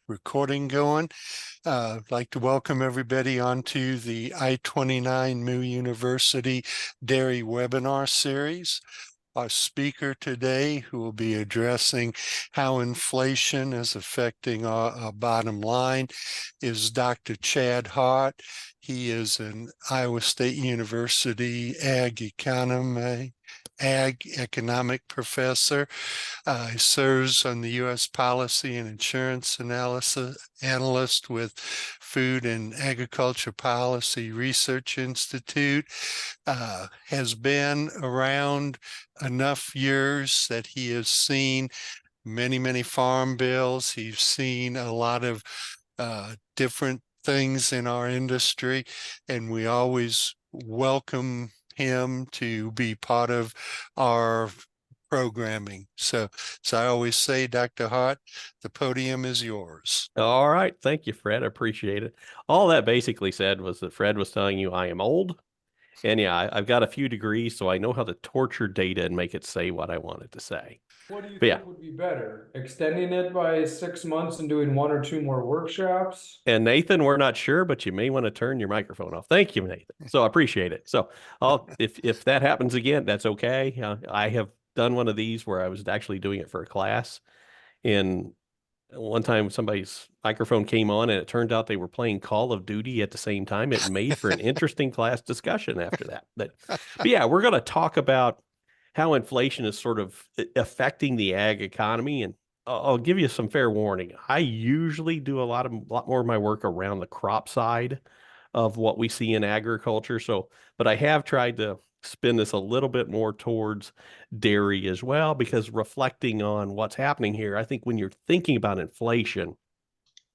recording going. I'd like to welcome everybody onto the I-29 Moo University Dairy webinar series. Our speaker today, who will be addressing how inflation is affecting our bottom line, is Dr. Chad Hart. He is an Iowa State University ag economic professor. He serves on the U.S. Policy and Insurance Analyst with Food and Agriculture Policy Research Institute. Has been around enough years that he has seen many farm bills. He's seen a lot of different things in our industry, and we always welcome him to be part of our programming. So I always say, Dr. Hart, the podium is yours. All right. Thank you, Fred. I appreciate it. All that basically said was that Fred was telling you I am old. And yeah, I've got a few degrees, so I know how to torture data and make it say what I want it to say. What do you But yeah, think would be better? Extending it by 6 months and doing 1 or 2 more workshops? and Nathan, we're not sure, but you may want to turn your microphone off. Thank you, Nathan. So I appreciate it. So if that happens again, that's okay. I have done one of these where I was actually doing it for a class, and one time somebody's microphone came on and it turned out they were playing Call of Duty at the same time. It made for an interesting class discussion after that. But yeah, we're going to talk about how inflation is sort of affecting the ag economy. And I'll give you some fair warning. I usually do a lot more of my work around the crop side of what we see in agriculture. So, but I have tried to spin this a little bit more towards dairy as well, because reflecting on what's happening here, I think when you're thinking about inflation,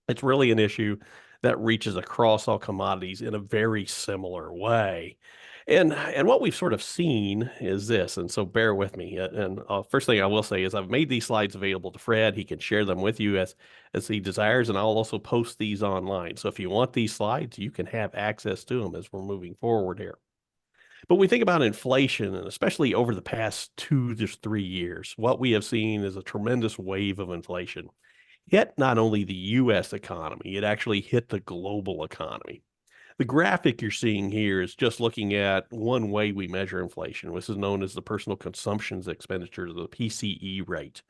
it's really an issue that reaches across all commodities in a very similar way. And what we've sort of seen is this, and so bear with me. And first thing I will say is I've made these slides available to Fred. He can share them with you as he desires, and I'll also post these online. So if you want these slides, you can have access to them as we're moving forward here. But we think about inflation, and especially over the past 2 to 3 years, what we have seen is a tremendous wave of inflation hit not only the U.S. economy, it actually hit the global economy. The graphic you're seeing here is just looking at one way we measure inflation, which is known as the personal consumption expenditure, the PCE rate.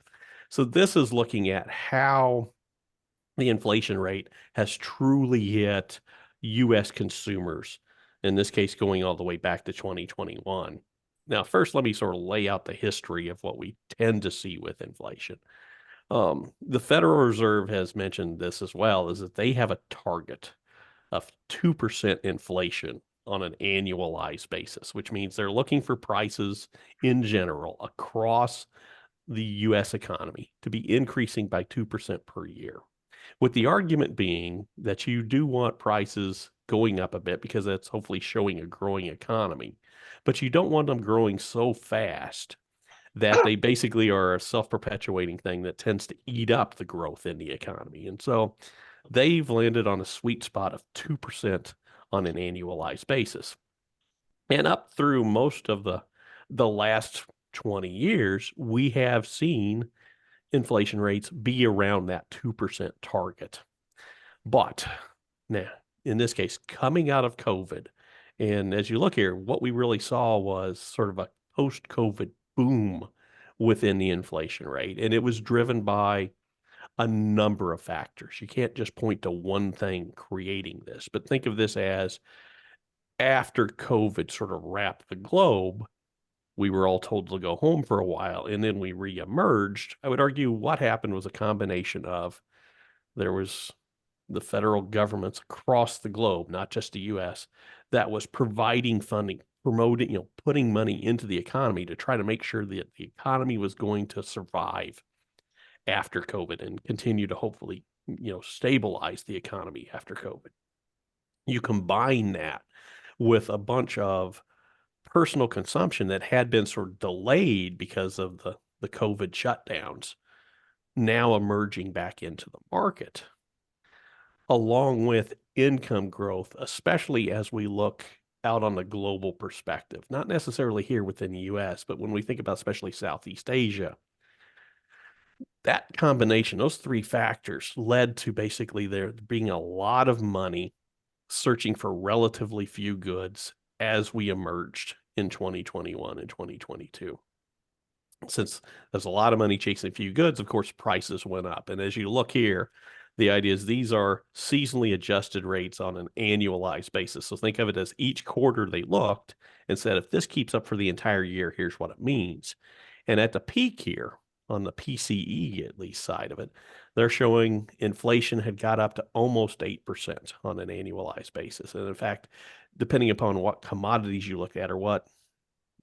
So this is looking at how the inflation rate has truly hit U.S. consumers, in this case, going all the way back to 2021. Now, first, let me sort of lay out the history of what we tend to see with inflation. The Federal Reserve has mentioned this as well, is that they have a target of 2% inflation on an annualized basis, which means they're looking for prices in general across the U.S. economy to be increasing by 2% per year, with the argument being that you do want prices going up a bit because that's hopefully showing a growing economy, but you don't want them growing so fast that they basically are a self-perpetuating thing that tends to eat up the growth in the economy. And so they've landed on a sweet spot of 2% on an annualized basis. And up through most of the last 20 years, we have seen inflation rates be around that 2% target. But now, in this case, coming out of COVID, and as you look here, what we really saw was sort of a post-COVID boom within the inflation rate. And it was driven by a number of factors. You can't just point to one thing creating this, but think of this as after COVID sort of wrapped the globe, we were all told to go home for a while, and then we reemerged. I would argue what happened was a combination of there was the federal governments across the globe, not just the U.S., that was providing funding, promoting, putting money into the economy to try to make sure that the economy was going to survive after COVID and continue to hopefully, stabilize the economy after COVID. You combine that with a bunch of personal consumption that had been sort of delayed because of the COVID shutdowns, now emerging back into the market, along with income growth, especially as we look out on the global perspective, not necessarily here within the U.S., but when we think about especially Southeast Asia, that combination, those three factors led to basically there being a lot of money searching for relatively few goods as we emerged in 2021 and 2022. Since there's a lot of money chasing a few goods, of course, prices went up. And as you look here, the idea is these are seasonally adjusted rates on an annualized basis. So think of it as each quarter they looked and said, if this keeps up for the entire year, here's what it means. And at the peak here, on the PCE at least side of it, they're showing inflation had got up to almost 8% on an annualized basis. And in fact, depending upon what commodities you look at or what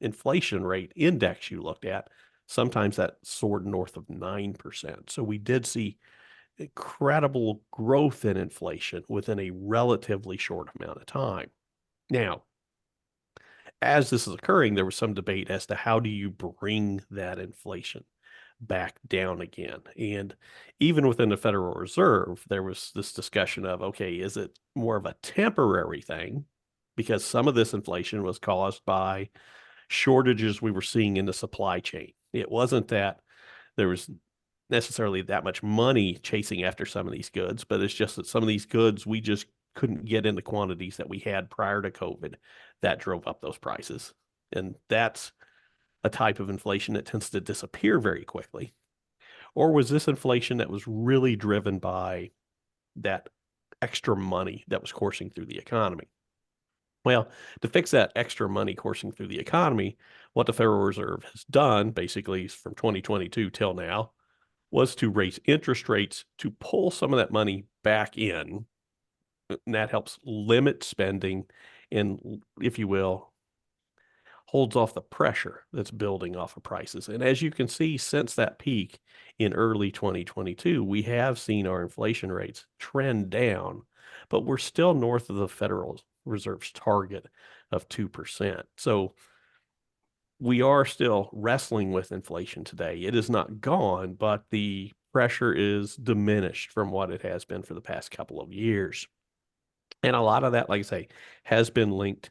inflation rate index you looked at, sometimes that soared north of 9%. So we did see incredible growth in inflation within a relatively short amount of time. Now, as this is occurring, there was some debate as to how do you bring that inflation back down again. And even within the Federal Reserve, there was this discussion of, okay, is it more of a temporary thing? Because some of this inflation was caused by shortages we were seeing in the supply chain. It wasn't that there was necessarily that much money chasing after some of these goods, but it's just that some of these goods we just couldn't get in the quantities that we had prior to COVID that drove up those prices. And that's a type of inflation that tends to disappear very quickly. Or was this inflation that was really driven by that extra money that was coursing through the economy? Well, to fix that extra money coursing through the economy, what the Federal Reserve has done, basically from 2022 till now, was to raise interest rates to pull some of that money back in. And that helps limit spending and, if you will, holds off the pressure that's building off of prices. And as you can see, since that peak in early 2022, we have seen our inflation rates trend down, but we're still north of the Federal Reserve's target of 2%. So we are still wrestling with inflation today. It is not gone, but the pressure is diminished from what it has been for the past couple of years. And a lot of that, like I say, has been linked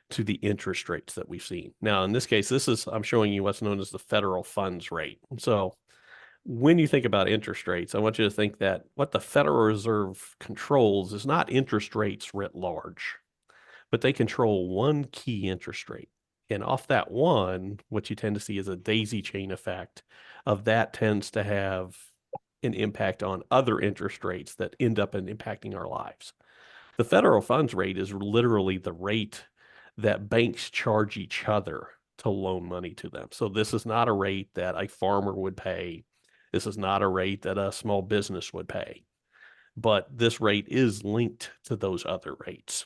to the interest rates that we've seen. Now, in this case, I'm showing you what's known as the federal funds rate. So when you think about interest rates, I want you to think that what the Federal Reserve controls is not interest rates writ large, but they control one key interest rate. And off that one, what you tend to see is a daisy chain effect of that tends to have an impact on other interest rates that end up in impacting our lives. The federal funds rate is literally the rate that banks charge each other to loan money to them. So this is not a rate that a farmer would pay. This is not a rate that a small business would pay. But this rate is linked to those other rates.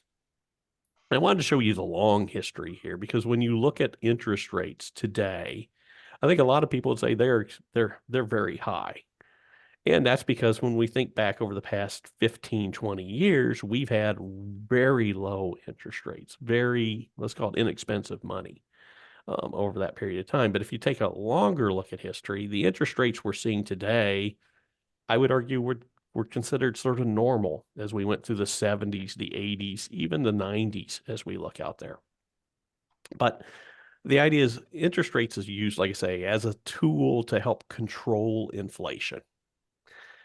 I wanted to show you the long history here because when you look at interest rates today, I think a lot of people would say they're very high. And that's because when we think back over the past 15, 20 years, we've had very low interest rates, very, let's call it inexpensive money over that period of time. But if you take a longer look at history, the interest rates we're seeing today, I would argue were considered sort of normal as we went through the 70s, the 80s, even the 90s as we look out there. But the idea is interest rates is used, like I say, as a tool to help control inflation.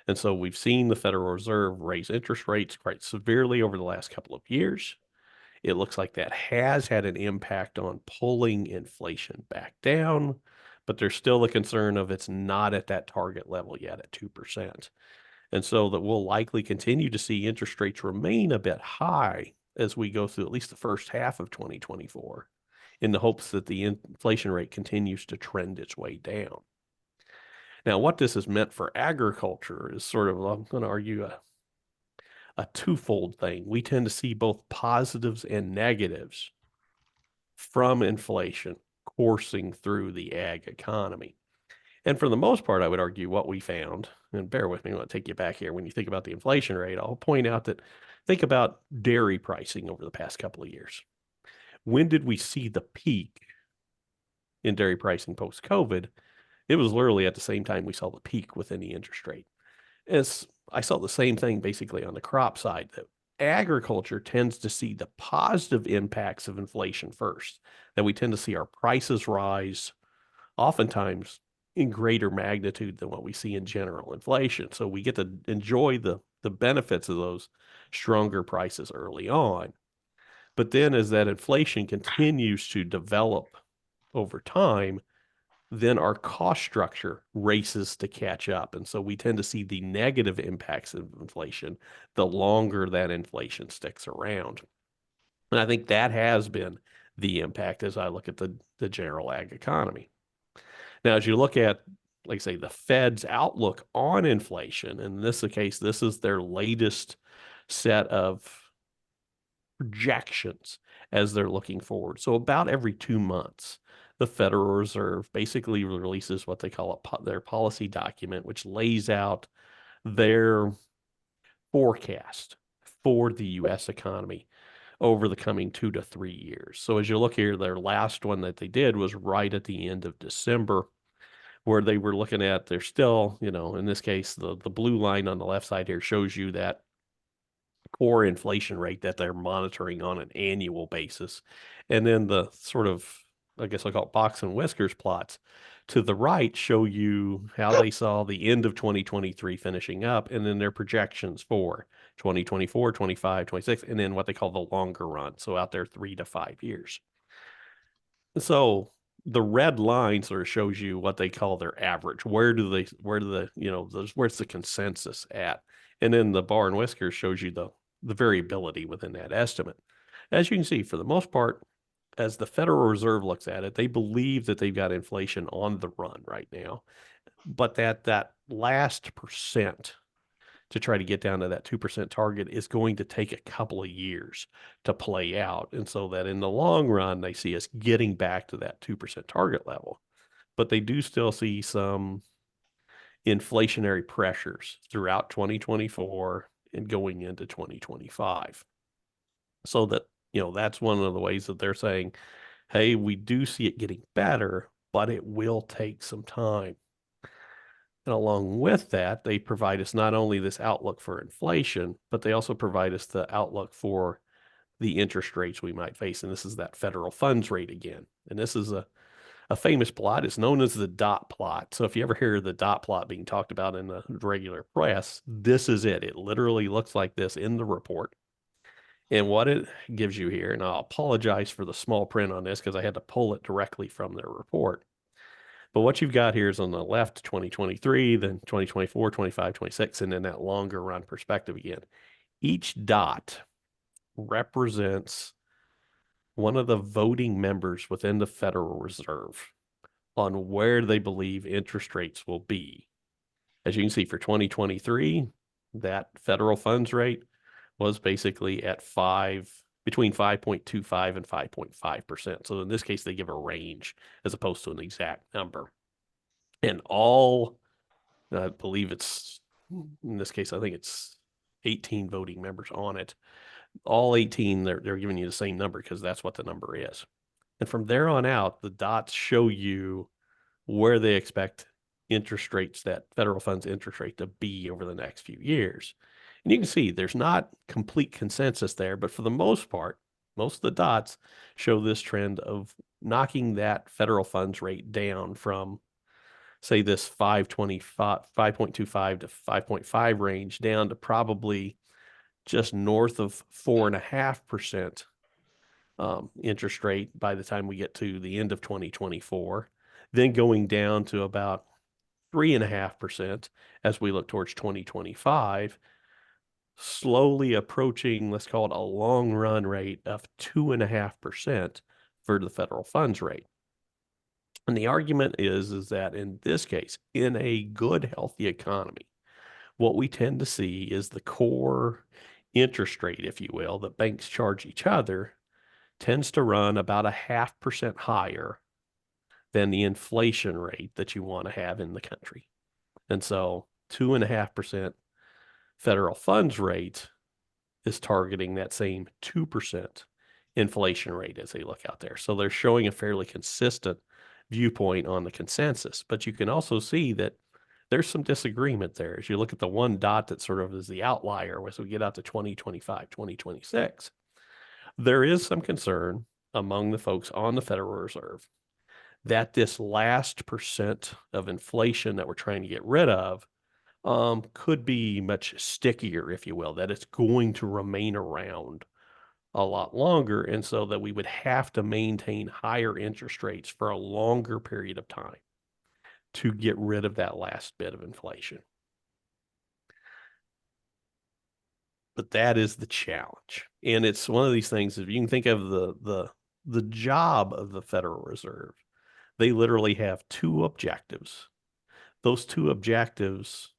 And so we've seen the Federal Reserve raise interest rates quite severely over the last couple of years. It looks like that has had an impact on pulling inflation back down, but there's still a concern of it's not at that target level yet at 2%. And so that we'll likely continue to see interest rates remain a bit high as we go through at least the first half of 2024 in the hopes that the inflation rate continues to trend its way down. Now, what this has meant for agriculture is sort of, I'm going to argue, a twofold thing. We tend to see both positives and negatives from inflation coursing through the ag economy. And for the most part, I would argue what we found, and bear with me, I want to take you back here. When you think about the inflation rate, I'll point out that think about dairy pricing over the past couple of years. When did we see the peak in dairy pricing post-COVID? It was literally at the same time we saw the peak within the interest rate. As I saw the same thing basically on the crop side, that agriculture tends to see the positive impacts of inflation first, that we tend to see our prices rise oftentimes in greater magnitude than what we see in general inflation. So we get to enjoy the benefits of those stronger prices early on. But then as that inflation continues to develop over time, then our cost structure races to catch up. And so we tend to see the negative impacts of inflation the longer that inflation sticks around. And I think that has been the impact as I look at the general ag economy. Now, as you look at, like say, the Fed's outlook on inflation, and in this case, this is their latest set of projections as they're looking forward. So about every 2 months, the Federal Reserve basically releases what they call their policy document, which lays out their forecast for the U.S. economy over the coming 2 to 3 years. So as you look here, their last one that they did was right at the end of December, where they were looking at, they're still, in this case, the blue line on the left side here shows you that core inflation rate that they're monitoring on an annual basis. And then the sort of, I guess I'll call it box and whiskers plots to the right show you how they saw the end of 2023 finishing up, and then their projections for 2024, 25, 26, and then what they call the longer run. So out there 3 to 5 years. So the red line sort of shows you what they call their average. Where's the consensus at? And then the bar and whiskers shows you the variability within that estimate. As you can see, for the most part, as the Federal Reserve looks at it, they believe that they've got inflation on the run right now, but that last percent to try to get down to that 2% target is going to take a couple of years to play out. And so that in the long run, they see us getting back to that 2% target level. But they do still see some inflationary pressures throughout 2024 and going into 2025. So that, that's one of the ways that they're saying, hey, we do see it getting better, but it will take some time. And along with that, they provide us not only this outlook for inflation, but they also provide us the outlook for the interest rates we might face. And this is that federal funds rate again. And this is a famous plot. It's known as the dot plot. So if you ever hear the dot plot being talked about in the regular press, this is it. It literally looks like this in the report. And what it gives you here, and I'll apologize for the small print on this because I had to pull it directly from their report. But what you've got here is on the left, 2023, then 2024, 25, 26, and then that longer run perspective again. Each dot represents one of the voting members within the Federal Reserve on where they believe interest rates will be. As you can see, for 2023, that federal funds rate was basically at between 5.25 and 5.5%. So in this case, they give a range as opposed to an exact number. And I believe it's, in this case, I think it's 18 voting members on it. All 18, they're giving you the same number because that's what the number is. And from there on out, the dots show you where they expect interest rates, that federal funds interest rate, to be over the next few years. And you can see there's not complete consensus there, but for the most part, most of the dots show this trend of knocking that federal funds rate down from, say, this 5.25 to 5.5 range down to probably just north of 4.5% interest rate by the time we get to the end of 2024, then going down to about 3.5% as we look towards 2025, slowly approaching, let's call it a long run rate of 2.5% for the federal funds rate. And the argument is that in this case, in a good, healthy economy, what we tend to see is the core interest rate, if you will, that banks charge each other tends to run about 0.5% higher than the inflation rate that you want to have in the country. And so 2.5% federal funds rate is targeting that same 2% inflation rate as they look out there. So they're showing a fairly consistent viewpoint on the consensus, but you can also see that there's some disagreement there. As you look at the one dot that sort of is the outlier as we get out to 2025, 2026, there is some concern among the folks on the Federal Reserve that this last percent of inflation that we're trying to get rid of could be much stickier, if you will, that it's going to remain around a lot longer. And so that we would have to maintain higher interest rates for a longer period of time to get rid of that last bit of inflation. But that is the challenge. And it's one of these things, if you can think of the job of the Federal Reserve, they literally have two objectives. Those two objectives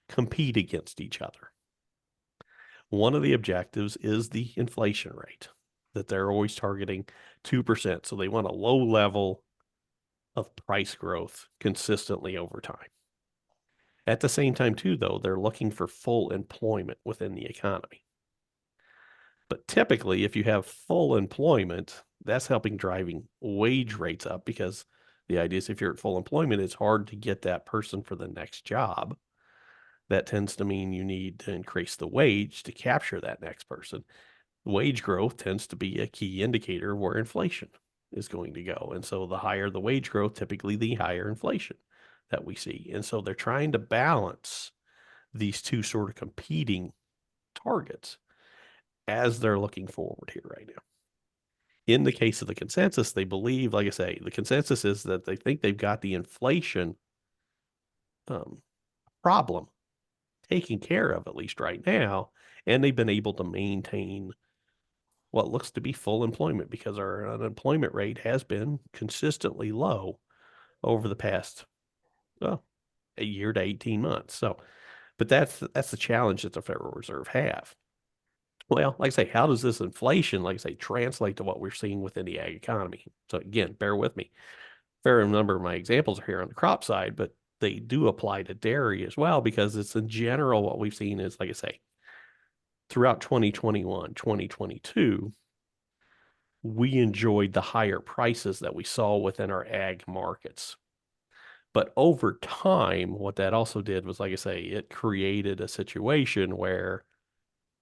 compete against each other. One of the objectives is the inflation rate, that they're always targeting 2%. So they want a low level of price growth consistently over time. At the same time, too, though, they're looking for full employment within the economy. But typically, if you have full employment, that's helping driving wage rates up, because the idea is if you're at full employment, it's hard to get that person for the next job. That tends to mean you need to increase the wage to capture that next person. Wage growth tends to be a key indicator of where inflation is going to go. And so the higher the wage growth, typically the higher inflation that we see. And so they're trying to balance these two sort of competing targets as they're looking forward here right now. In the case of the consensus, they believe, like I say, the consensus is that they think they've got the inflation problem taken care of, at least right now, and they've been able to maintain what looks to be full employment, because our unemployment rate has been consistently low over the past, well, a year to 18 months. So, but that's the challenge that the Federal Reserve have. Well, like I say, how does this inflation, like I say, translate to what we're seeing within the ag economy? So again, bear with me. Fair number of my examples are here on the crop side, but they do apply to dairy as well, because it's in general what we've seen is, like I say, throughout 2021, 2022, we enjoyed the higher prices that we saw within our ag markets. But over time, what that also did was, like I say, it created a situation where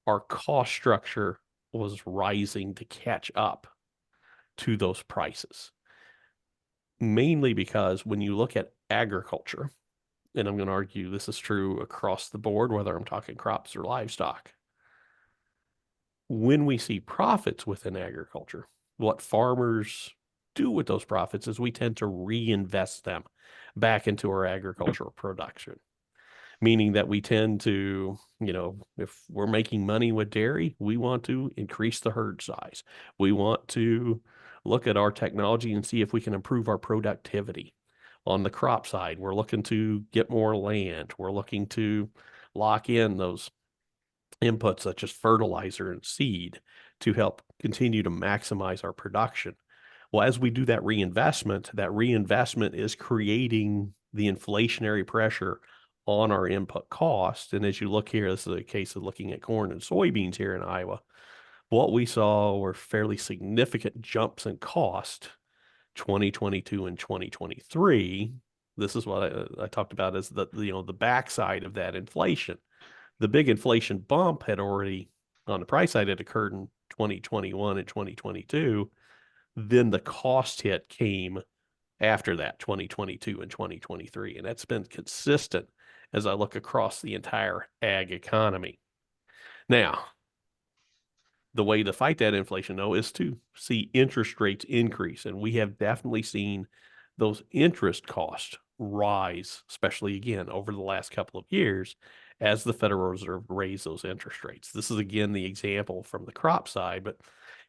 our cost structure was rising to catch up to those prices. Mainly because when you look at agriculture, and I'm going to argue this is true across the board, whether I'm talking crops or livestock, when we see profits within agriculture, what farmers do with those profits is we tend to reinvest them back into our agricultural production. Meaning that we tend to, if we're making money with dairy, we want to increase the herd size. We want to look at our technology and see if we can improve our productivity. On the crop side, we're looking to get more land. We're looking to lock in those inputs such as fertilizer and seed to help continue to maximize our production. Well, as we do that reinvestment is creating the inflationary pressure on our input cost. And as you look here, this is a case of looking at corn and soybeans here in Iowa. What we saw were fairly significant jumps in cost 2022 and 2023. This is what I talked about as the backside of that inflation. The big inflation bump had already, on the price side, had occurred in 2021 and 2022. Then the cost hit came after that, 2022 and 2023. And that's been consistent as I look across the entire ag economy. Now, the way to fight that inflation, though, is to see interest rates increase. And we have definitely seen those interest costs rise, especially again over the last couple of years, as the Federal Reserve raised those interest rates. This is again the example from the crop side, but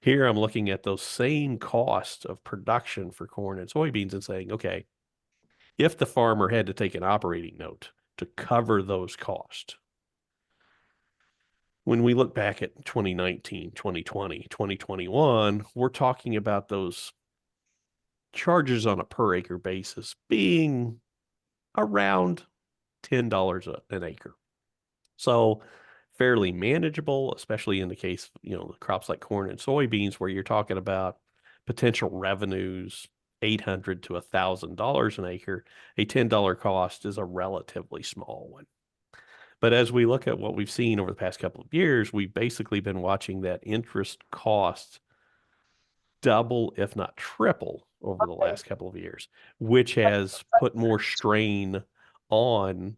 here I'm looking at those same costs of production for corn and soybeans and saying, okay, if the farmer had to take an operating note to cover those costs, when we look back at 2019, 2020, 2021, we're talking about those charges on a per acre basis being around $10 an acre. So fairly manageable, especially in the case, the crops like corn and soybeans, where you're talking about potential revenues, $800 to $1,000 an acre. A $10 cost is a relatively small one. But as we look at what we've seen over the past couple of years, we've basically been watching that interest cost double, if not triple, over the last couple of years, which has put more strain on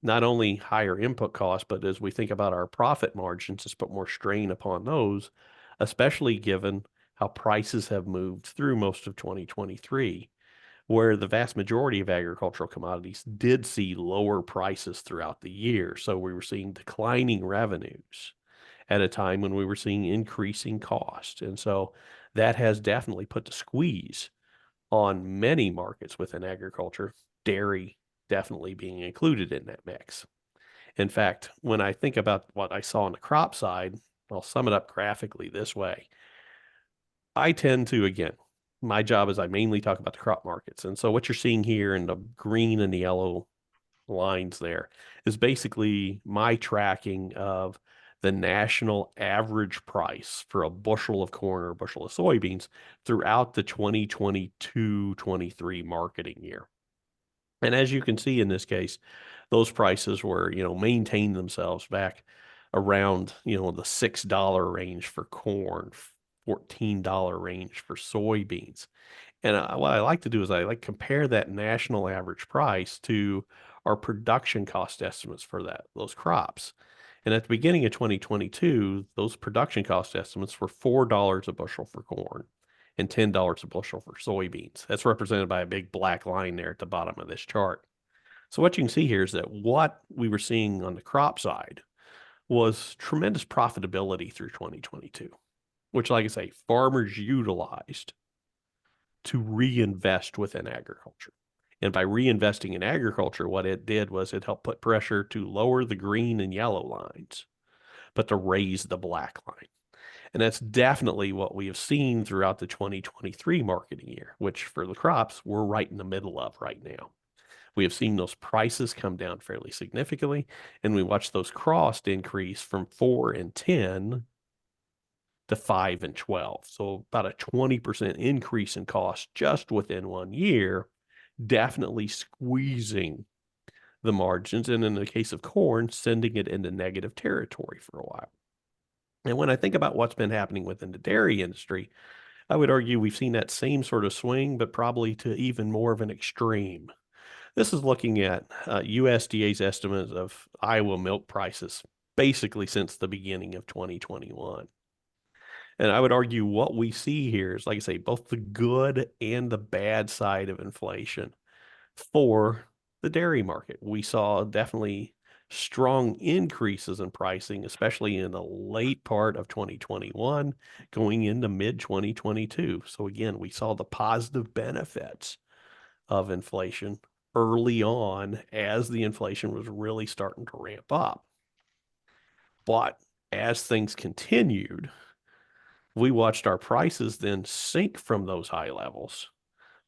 not only higher input costs, but as we think about our profit margins, it's put more strain upon those, especially given how prices have moved through most of 2023, where the vast majority of agricultural commodities did see lower prices throughout the year. So we were seeing declining revenues at a time when we were seeing increasing costs. And so that has definitely put the squeeze on many markets within agriculture, dairy definitely being included in that mix. In fact, when I think about what I saw on the crop side, I'll sum it up graphically this way. I tend to, again, my job is I mainly talk about the crop markets. And so what you're seeing here in the green and the yellow lines there is basically my tracking of the national average price for a bushel of corn or a bushel of soybeans throughout the 2022-23 marketing year. And as you can see in this case, those prices were, maintained themselves back around, the $6 range for corn, $14 range for soybeans. And what I like to do is I like compare that national average price to our production cost estimates for those crops. And at the beginning of 2022, those production cost estimates were $4 a bushel for corn and $10 a bushel for soybeans. That's represented by a big black line there at the bottom of this chart. So what you can see here is that what we were seeing on the crop side was tremendous profitability through 2022, which, like I say, farmers utilized to reinvest within agriculture. And by reinvesting in agriculture, what it did was it helped put pressure to lower the green and yellow lines, but to raise the black line. And that's definitely what we have seen throughout the 2023 marketing year, which for the crops, we're right in the middle of right now. We have seen those prices come down fairly significantly, and we watched those costs increase from 4 and 10 to 5 and 12. So about a 20% increase in cost just within 1 year, definitely squeezing the margins. And in the case of corn, sending it into negative territory for a while. And when I think about what's been happening within the dairy industry, I would argue we've seen that same sort of swing, but probably to even more of an extreme. This is looking at USDA's estimates of Iowa milk prices basically since the beginning of 2021. And I would argue what we see here is, like I say, both the good and the bad side of inflation for the dairy market. We saw definitely strong increases in pricing, especially in the late part of 2021, going into mid 2022. So again, we saw the positive benefits of inflation early on as the inflation was really starting to ramp up. But as things continued, we watched our prices then sink from those high levels,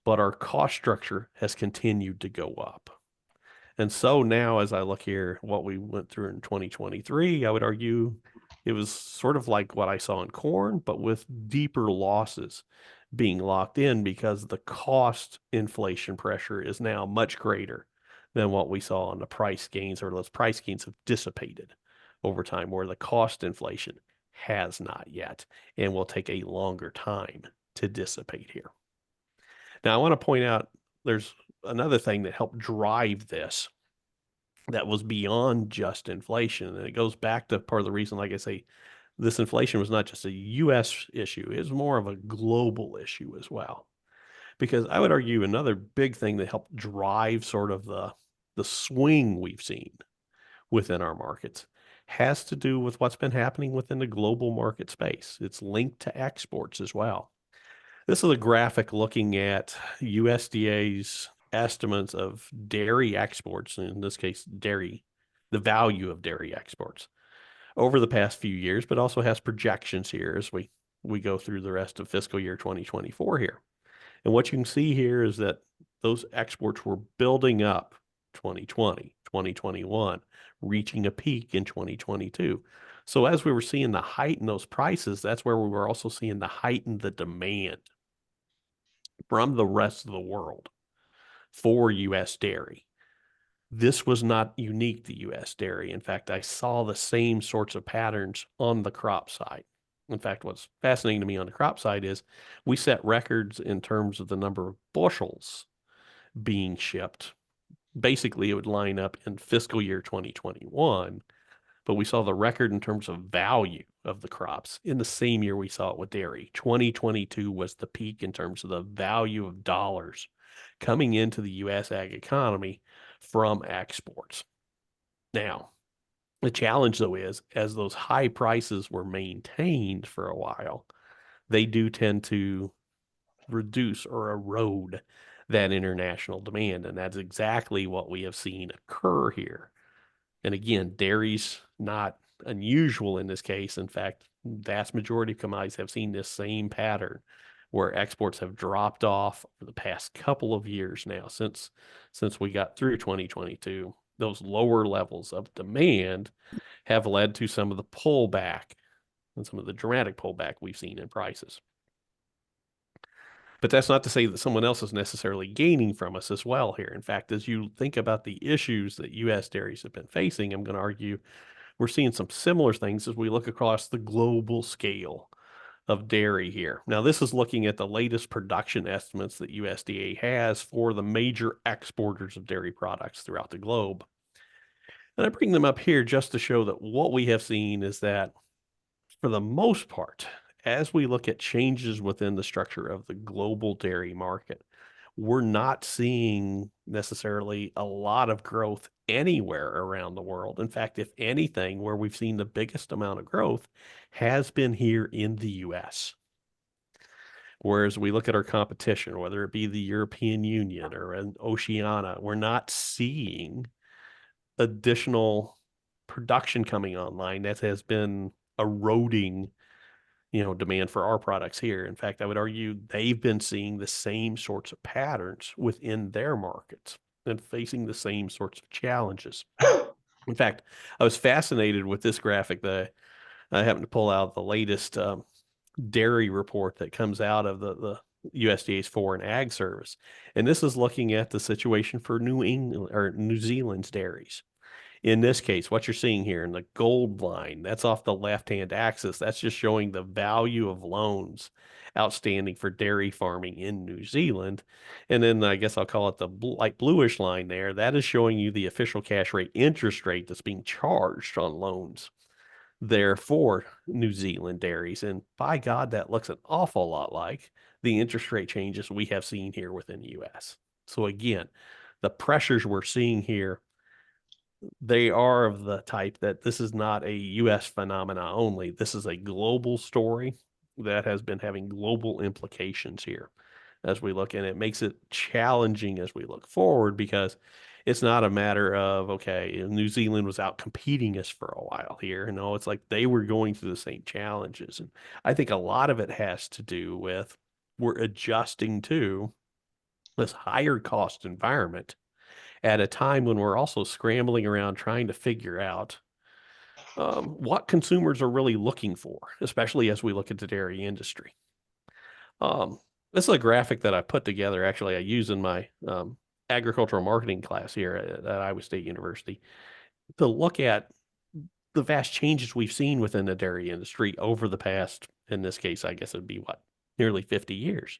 but our cost structure has continued to go up. And so now, as I look here, what we went through in 2023, I would argue it was sort of like what I saw in corn, but with deeper losses being locked in because the cost inflation pressure is now much greater than what we saw on the price gains, or those price gains have dissipated over time, where the cost inflation has not yet and will take a longer time to dissipate here. Now, I want to point out there's another thing that helped drive this that was beyond just inflation. And it goes back to part of the reason, like I say, this inflation was not just a U.S. issue. It was more of a global issue as well. Because I would argue another big thing that helped drive sort of the swing we've seen within our markets has to do with what's been happening within the global market space. It's linked to exports as well. This is a graphic looking at USDA's estimates of dairy exports, in this case, the value of dairy exports over the past few years, but also has projections here as we go through the rest of fiscal year 2024 here. And what you can see here is that those exports were building up 2020, 2021, reaching a peak in 2022. So as we were seeing the height in those prices, that's where we were also seeing the height in the demand from the rest of the world for U.S. dairy. This was not unique to U.S. dairy. In fact, I saw the same sorts of patterns on the crop side. In fact, what's fascinating to me on the crop side is we set records in terms of the number of bushels being shipped. Basically, it would line up in fiscal year 2021, but we saw the record in terms of value of the crops in the same year we saw it with dairy. 2022 was the peak in terms of the value of dollars coming into the U.S. ag economy from exports. Now, the challenge, though, is as those high prices were maintained for a while, they do tend to reduce or erode that international demand. And that's exactly what we have seen occur here. And again, dairy's not unusual in this case. In fact, vast majority of commodities have seen this same pattern where exports have dropped off for the past couple of years now since we got through 2022. Those lower levels of demand have led to some of the pullback and some of the dramatic pullback we've seen in prices. But that's not to say that someone else is necessarily gaining from us as well here. In fact, as you think about the issues that U.S. dairies have been facing, I'm going to argue we're seeing some similar things as we look across the global scale of dairy here. Now, this is looking at the latest production estimates that USDA has for the major exporters of dairy products throughout the globe. And I bring them up here just to show that what we have seen is that, for the most part, as we look at changes within the structure of the global dairy market, we're not seeing necessarily a lot of growth anywhere around the world. In fact, if anything, where we've seen the biggest amount of growth has been here in the US. Whereas we look at our competition, whether it be the European Union or in Oceania, we're not seeing additional production coming online that has been eroding demand for our products here. In fact, I would argue they've been seeing the same sorts of patterns within their markets and facing the same sorts of challenges. In fact, I was fascinated with this graphic that I happened to pull out the latest dairy report that comes out of the USDA's Foreign Ag Service. And this is looking at the situation for New Zealand's dairies. In this case, what you're seeing here in the gold line, that's off the left-hand axis. That's just showing the value of loans outstanding for dairy farming in New Zealand. And then I guess I'll call it the light bluish line there. That is showing you the official cash rate interest rate that's being charged on loans there for New Zealand dairies. And by God, that looks an awful lot like the interest rate changes we have seen here within the U.S. So again, the pressures we're seeing here, they are of the type that this is not a U.S. phenomena only. This is a global story that has been having global implications here as we look, and it makes it challenging as we look forward because it's not a matter of, okay, New Zealand was out competing us for a while here. No, it's like they were going through the same challenges. And I think a lot of it has to do with we're adjusting to this higher cost environment at a time when we're also scrambling around trying to figure out what consumers are really looking for, especially as we look at the dairy industry. This is a graphic that I put together. Actually, I use in my agricultural marketing class here at Iowa State University to look at the vast changes we've seen within the dairy industry over the past, in this case, I guess it'd be nearly 50 years.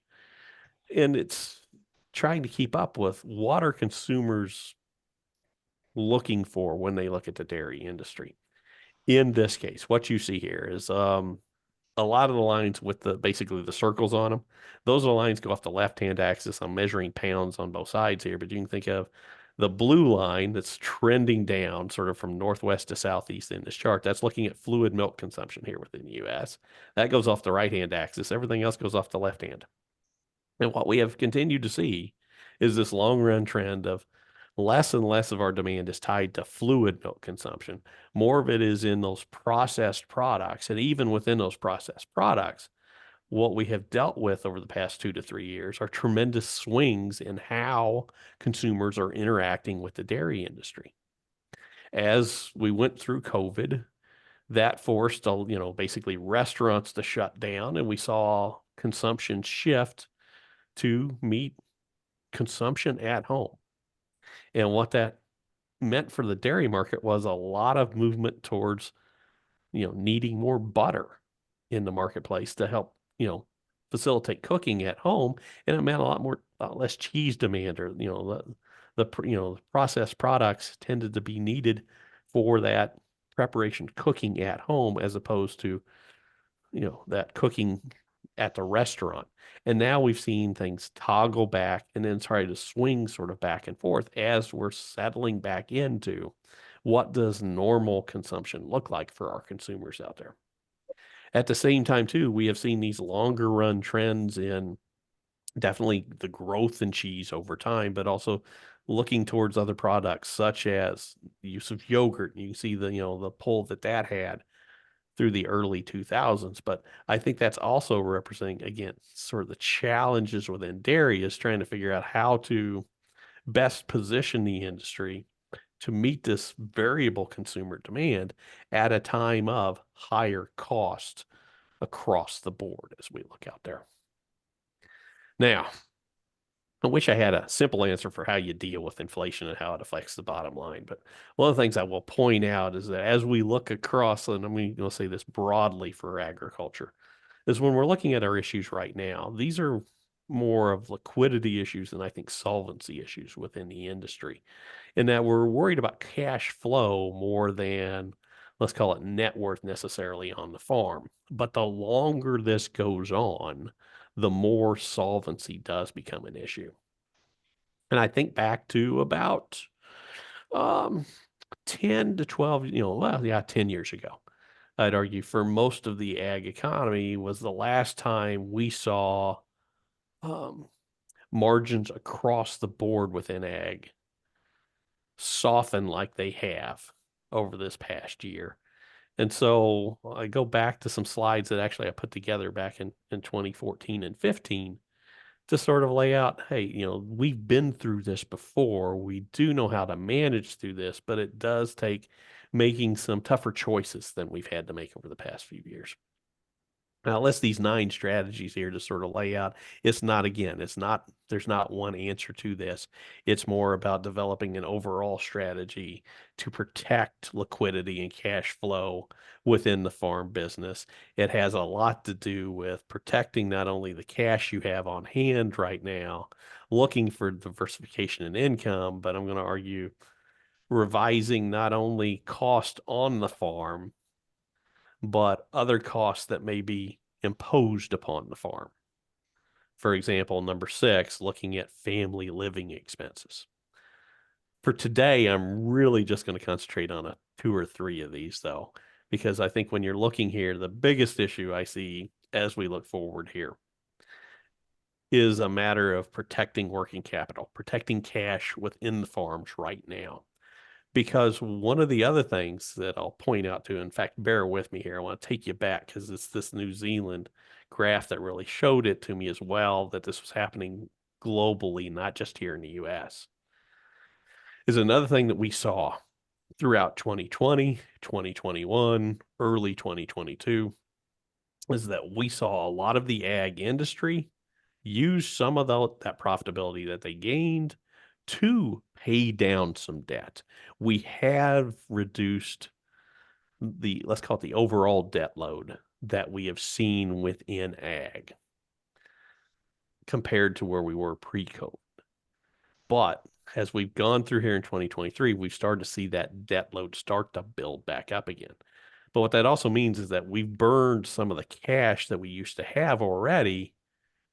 And it's trying to keep up with what are consumers looking for when they look at the dairy industry. In this case, what you see here is a lot of the lines with basically the circles on them. Those are the lines go off the left-hand axis. I'm measuring pounds on both sides here, but you can think of the blue line that's trending down sort of from northwest to southeast in this chart. That's looking at fluid milk consumption here within the U.S. That goes off the right-hand axis. Everything else goes off the left-hand. And what we have continued to see is this long-run trend of less and less of our demand is tied to fluid milk consumption. More of it is in those processed products. And even within those processed products, what we have dealt with over the past 2 to 3 years are tremendous swings in how consumers are interacting with the dairy industry. As we went through COVID, that forced, basically restaurants to shut down, and we saw consumption shift to meat consumption at home. And what that meant for the dairy market was a lot of movement towards, needing more butter in the marketplace to help, facilitate cooking at home. And it meant a lot less cheese demand, or, the processed products tended to be needed for that preparation cooking at home, as opposed to, that cooking at the restaurant. And now we've seen things toggle back and then try to swing sort of back and forth as we're settling back into what does normal consumption look like for our consumers out there. At the same time, too, we have seen these longer run trends in definitely the growth in cheese over time, but also looking towards other products such as the use of yogurt. You can see the pull that had through the early 2000s. But I think that's also representing, again, sort of the challenges within dairy, is trying to figure out how to best position the industry to meet this variable consumer demand at a time of higher cost across the board as we look out there. Now, I wish I had a simple answer for how you deal with inflation and how it affects the bottom line. But one of the things I will point out is that as we look across, and I'm going to say this broadly for agriculture, is when we're looking at our issues right now, these are more of liquidity issues than I think solvency issues within the industry, in that we're worried about cash flow more than, let's call it, net worth necessarily on the farm. But the longer this goes on, the more solvency does become an issue. And I think back to about 10 to 12, 10 years ago, I'd argue, for most of the ag economy, was the last time we saw margins across the board within ag soften like they have over this past year. And so I go back to some slides that actually I put together back in 2014 and 15 to sort of lay out, hey, we've been through this before. We do know how to manage through this, but it does take making some tougher choices than we've had to make over the past few years. Now, let's these 9 strategies here to sort of lay out. There's not one answer to this. It's more about developing an overall strategy to protect liquidity and cash flow within the farm business. It has a lot to do with protecting not only the cash you have on hand right now, looking for diversification in income, but I'm going to argue revising not only cost on the farm, but other costs that may be imposed upon the farm. For example, number 6, looking at family living expenses. For today, I'm really just going to concentrate on 2 or 3 of these, though, because I think when you're looking here, the biggest issue I see as we look forward here is a matter of protecting working capital, protecting cash within the farms right now. Because one of the other things that I'll point out to, in fact, bear with me here, I want to take you back because it's this New Zealand graph that really showed it to me as well, that this was happening globally, not just here in the US. Is another thing that we saw throughout 2020, 2021, early 2022, is that we saw a lot of the ag industry use some of that profitability that they gained to pay down some debt. We have reduced let's call it the overall debt load that we have seen within ag compared to where we were pre-COVID. But as we've gone through here in 2023, we've started to see that debt load start to build back up again. But what that also means is that we've burned some of the cash that we used to have already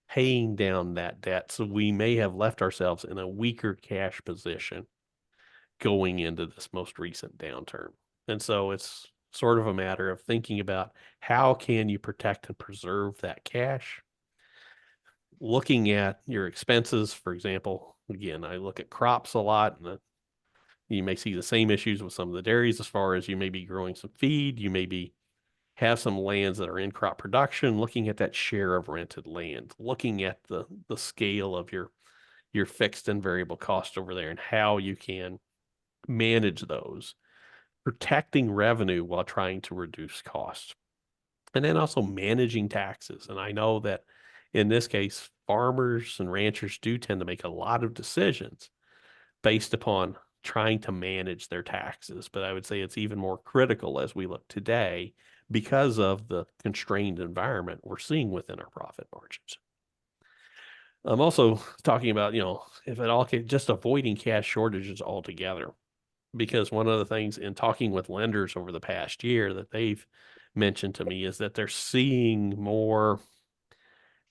paying down that debt. So we may have left ourselves in a weaker cash position going into this most recent downturn. And so it's sort of a matter of thinking about how can you protect and preserve that cash. Looking at your expenses, for example, again, I look at crops a lot, and you may see the same issues with some of the dairies as far as you may be growing some feed, you may have some lands that are in crop production, looking at that share of rented land, looking at the scale of your fixed and variable cost over there and how you can manage those, protecting revenue while trying to reduce costs. And then also managing taxes. And I know that in this case, farmers and ranchers do tend to make a lot of decisions based upon trying to manage their taxes. But I would say it's even more critical as we look today because of the constrained environment we're seeing within our profit margins. I'm also talking about, if at all, just avoiding cash shortages altogether. Because one of the things in talking with lenders over the past year that they've mentioned to me is that they're seeing more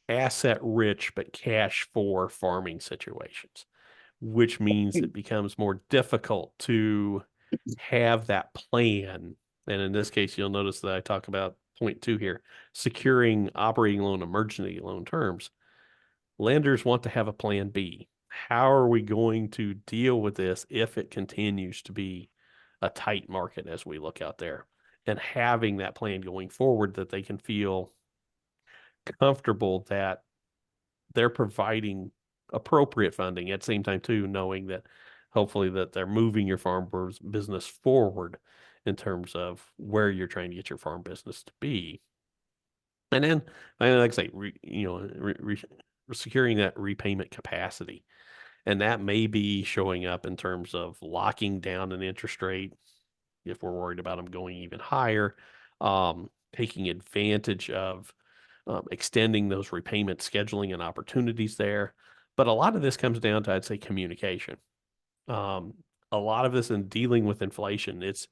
asset rich but cash poor farming situations, which means it becomes more difficult to have that plan. And in this case, you'll notice that I talk about point 2 here, securing operating loan, emergency loan terms. Lenders want to have a plan B. How are we going to deal with this if it continues to be a tight market as we look out there? And having that plan going forward that they can feel comfortable that they're providing appropriate funding at the same time too, knowing that hopefully that they're moving your farm business forward in terms of where you're trying to get your farm business to be. And then, like I say, securing that repayment capacity. And that may be showing up in terms of locking down an interest rate if we're worried about them going even higher, taking advantage of extending those repayment scheduling and opportunities there. But a lot of this comes down to, I'd say, communication. A lot of this in dealing with inflation, it's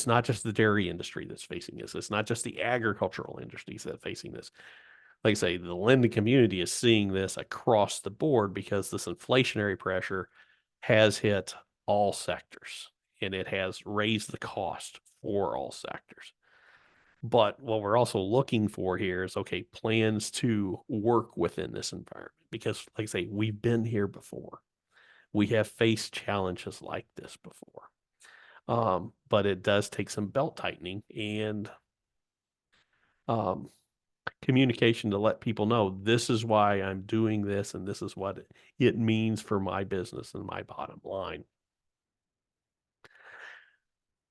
not just the dairy industry that's facing this. It's not just the agricultural industries that are facing this. Like I say, the lending community is seeing this across the board because this inflationary pressure has hit all sectors and it has raised the cost for all sectors. But what we're also looking for here is, okay, plans to work within this environment because, like I say, we've been here before. We have faced challenges like this before. But it does take some belt tightening and communication to let people know this is why I'm doing this and this is what it means for my business and my bottom line.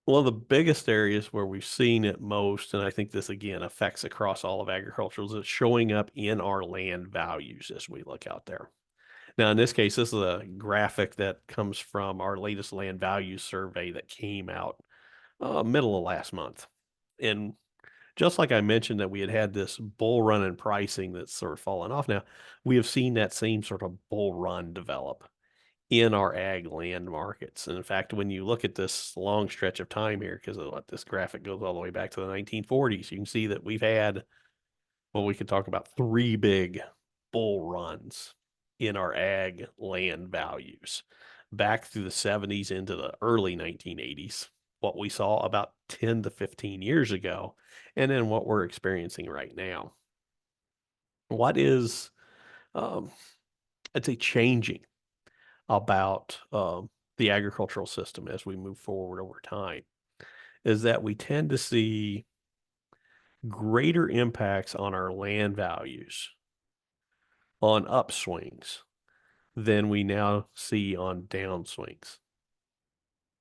One of the biggest areas where we've seen it most, and I think this again affects across all of agriculture, is it's showing up in our land values as we look out there. Now, in this case, this is a graphic that comes from our latest land value survey that came out middle of last month. And just like I mentioned that we had this bull run in pricing that's sort of fallen off now, we have seen that same sort of bull run develop in our ag land markets. And in fact, when you look at this long stretch of time here, because this graphic goes all the way back to the 1940s, you can see that we've had, well, we could talk about 3 big bull runs in our ag land values back through the 70s into the early 1980s. What we saw about 10 to 15 years ago, and then what we're experiencing right now. What is, I'd say, changing about the agricultural system as we move forward over time is that we tend to see greater impacts on our land values on upswings than we now see on downswings.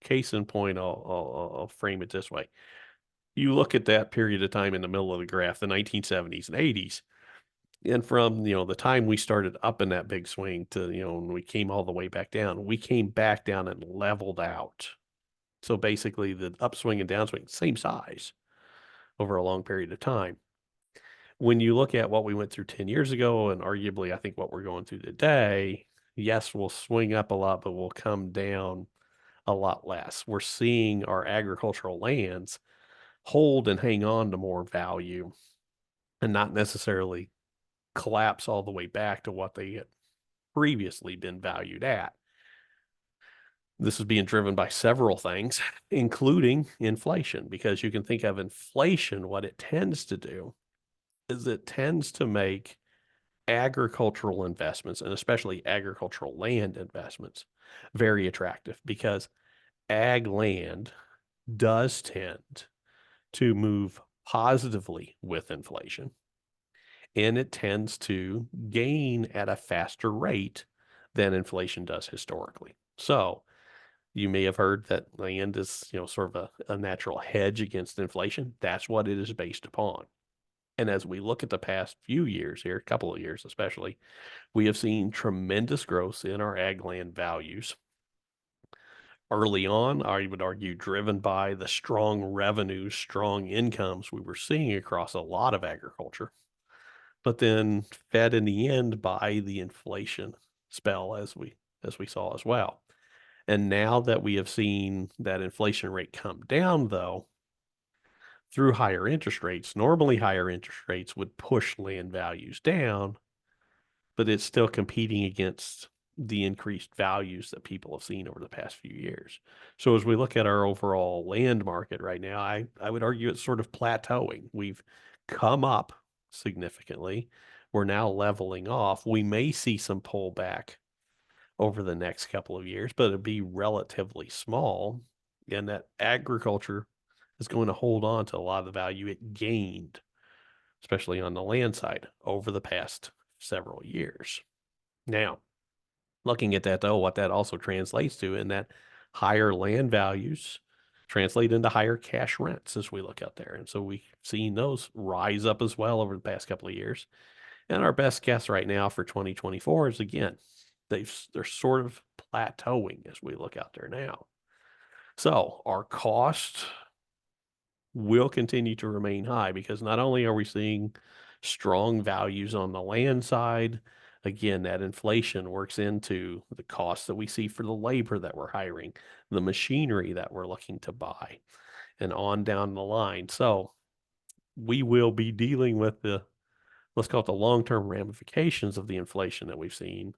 Case in point, I'll frame it this way. You look at that period of time in the middle of the graph, the 1970s and 80s, and from, the time we started up in that big swing to, when we came all the way back down, we came back down and leveled out. So basically the upswing and downswing, same size over a long period of time. When you look at what we went through 10 years ago, and arguably I think what we're going through today, yes, we'll swing up a lot, but we'll come down a lot less. We're seeing our agricultural lands hold and hang on to more value and not necessarily collapse all the way back to what they had previously been valued at. This is being driven by several things, including inflation, because you can think of inflation, what it tends to do is it tends to make agricultural investments, and especially agricultural land investments, very attractive because ag land does tend to move positively with inflation, and it tends to gain at a faster rate than inflation does historically. So you may have heard that land is, sort of a natural hedge against inflation. That's what it is based upon. And as we look at the past few years here, a couple of years especially, we have seen tremendous growth in our ag land values, early on, I would argue, driven by the strong revenues, strong incomes we were seeing across a lot of agriculture, but then fed in the end by the inflation spell as we saw as well. And now that we have seen that inflation rate come down, though, through higher interest rates, normally higher interest rates would push land values down, but it's still competing against the increased values that people have seen over the past few years. So as we look at our overall land market right now, I would argue it's sort of plateauing. We've come up significantly. We're now leveling off. We may see some pullback over the next couple of years, but it'd be relatively small. And that agriculture is going to hold on to a lot of the value it gained, especially on the land side over the past several years. Now, looking at that though, what that also translates to in that higher land values translate into higher cash rents as we look out there. And so we've seen those rise up as well over the past couple of years. And our best guess right now for 2024 is again, they're sort of plateauing as we look out there now. So our cost will continue to remain high because not only are we seeing strong values on the land side, again, that inflation works into the costs that we see for the labor that we're hiring, the machinery that we're looking to buy, and on down the line. So we will be dealing with let's call it the long-term ramifications of the inflation that we've seen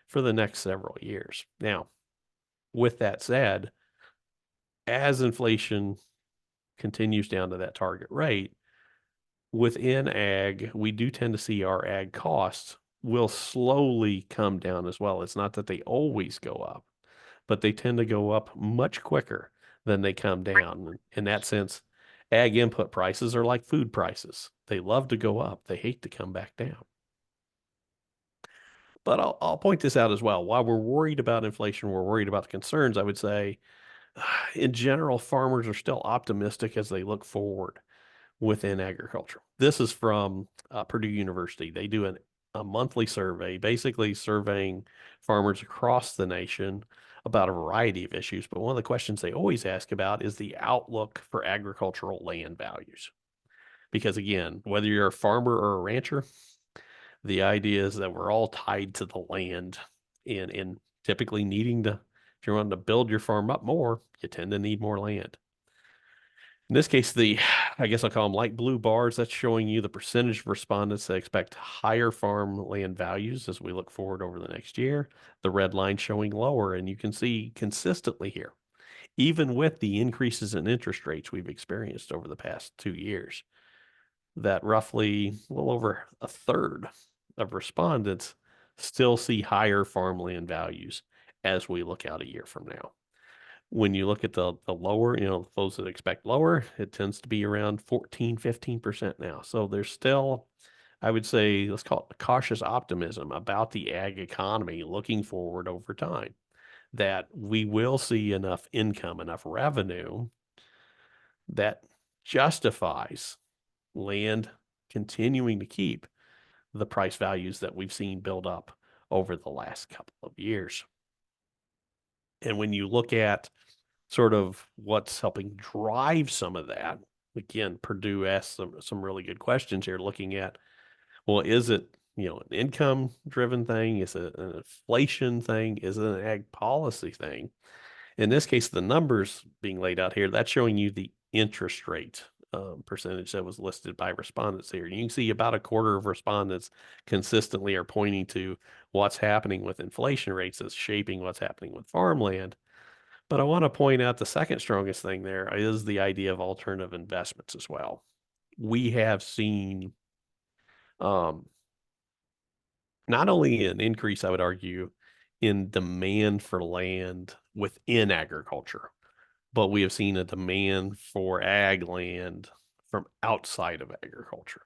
for the next several years. Now, with that said, as inflation continues down to that target rate, within ag, we do tend to see our ag costs will slowly come down as well. It's not that they always go up, but they tend to go up much quicker than they come down. In that sense, ag input prices are like food prices. They love to go up. They hate to come back down. But I'll point this out as well. While we're worried about inflation, we're worried about the concerns, I would say, in general, farmers are still optimistic as they look forward within agriculture. This is from Purdue University. They do a monthly survey, basically surveying farmers across the nation about a variety of issues. But one of the questions they always ask about is the outlook for agricultural land values. Because again, whether you're a farmer or a rancher, the idea is that we're all tied to the land and typically needing to, if you're wanting to build your farm up more, you tend to need more land. In this case, I guess I'll call them light blue bars. That's showing you the percentage of respondents that expect higher farmland values as we look forward over the next year. The red line showing lower, and you can see consistently here, even with the increases in interest rates we've experienced over the past 2 years, that roughly a little over a third of respondents still see higher farmland values as we look out a year from now. When you look at the lower, those that expect lower, it tends to be around 14, 15% now. So there's still, I would say, let's call it a cautious optimism about the ag economy looking forward over time, that we will see enough income, enough revenue that justifies land continuing to keep the price values that we've seen build up over the last couple of years. And when you look at sort of what's helping drive some of that, again, Purdue asked some really good questions here, looking at, well, is it, an income driven thing? Is it an inflation thing? Is it an ag policy thing? In this case, the numbers being laid out here, that's showing you the interest rate percentage that was listed by respondents here. You can see about a quarter of respondents consistently are pointing to what's happening with inflation rates as shaping what's happening with farmland. But I want to point out the second strongest thing there is the idea of alternative investments as well. We have seen not only an increase, I would argue, in demand for land within agriculture, but we have seen a demand for ag land from outside of agriculture.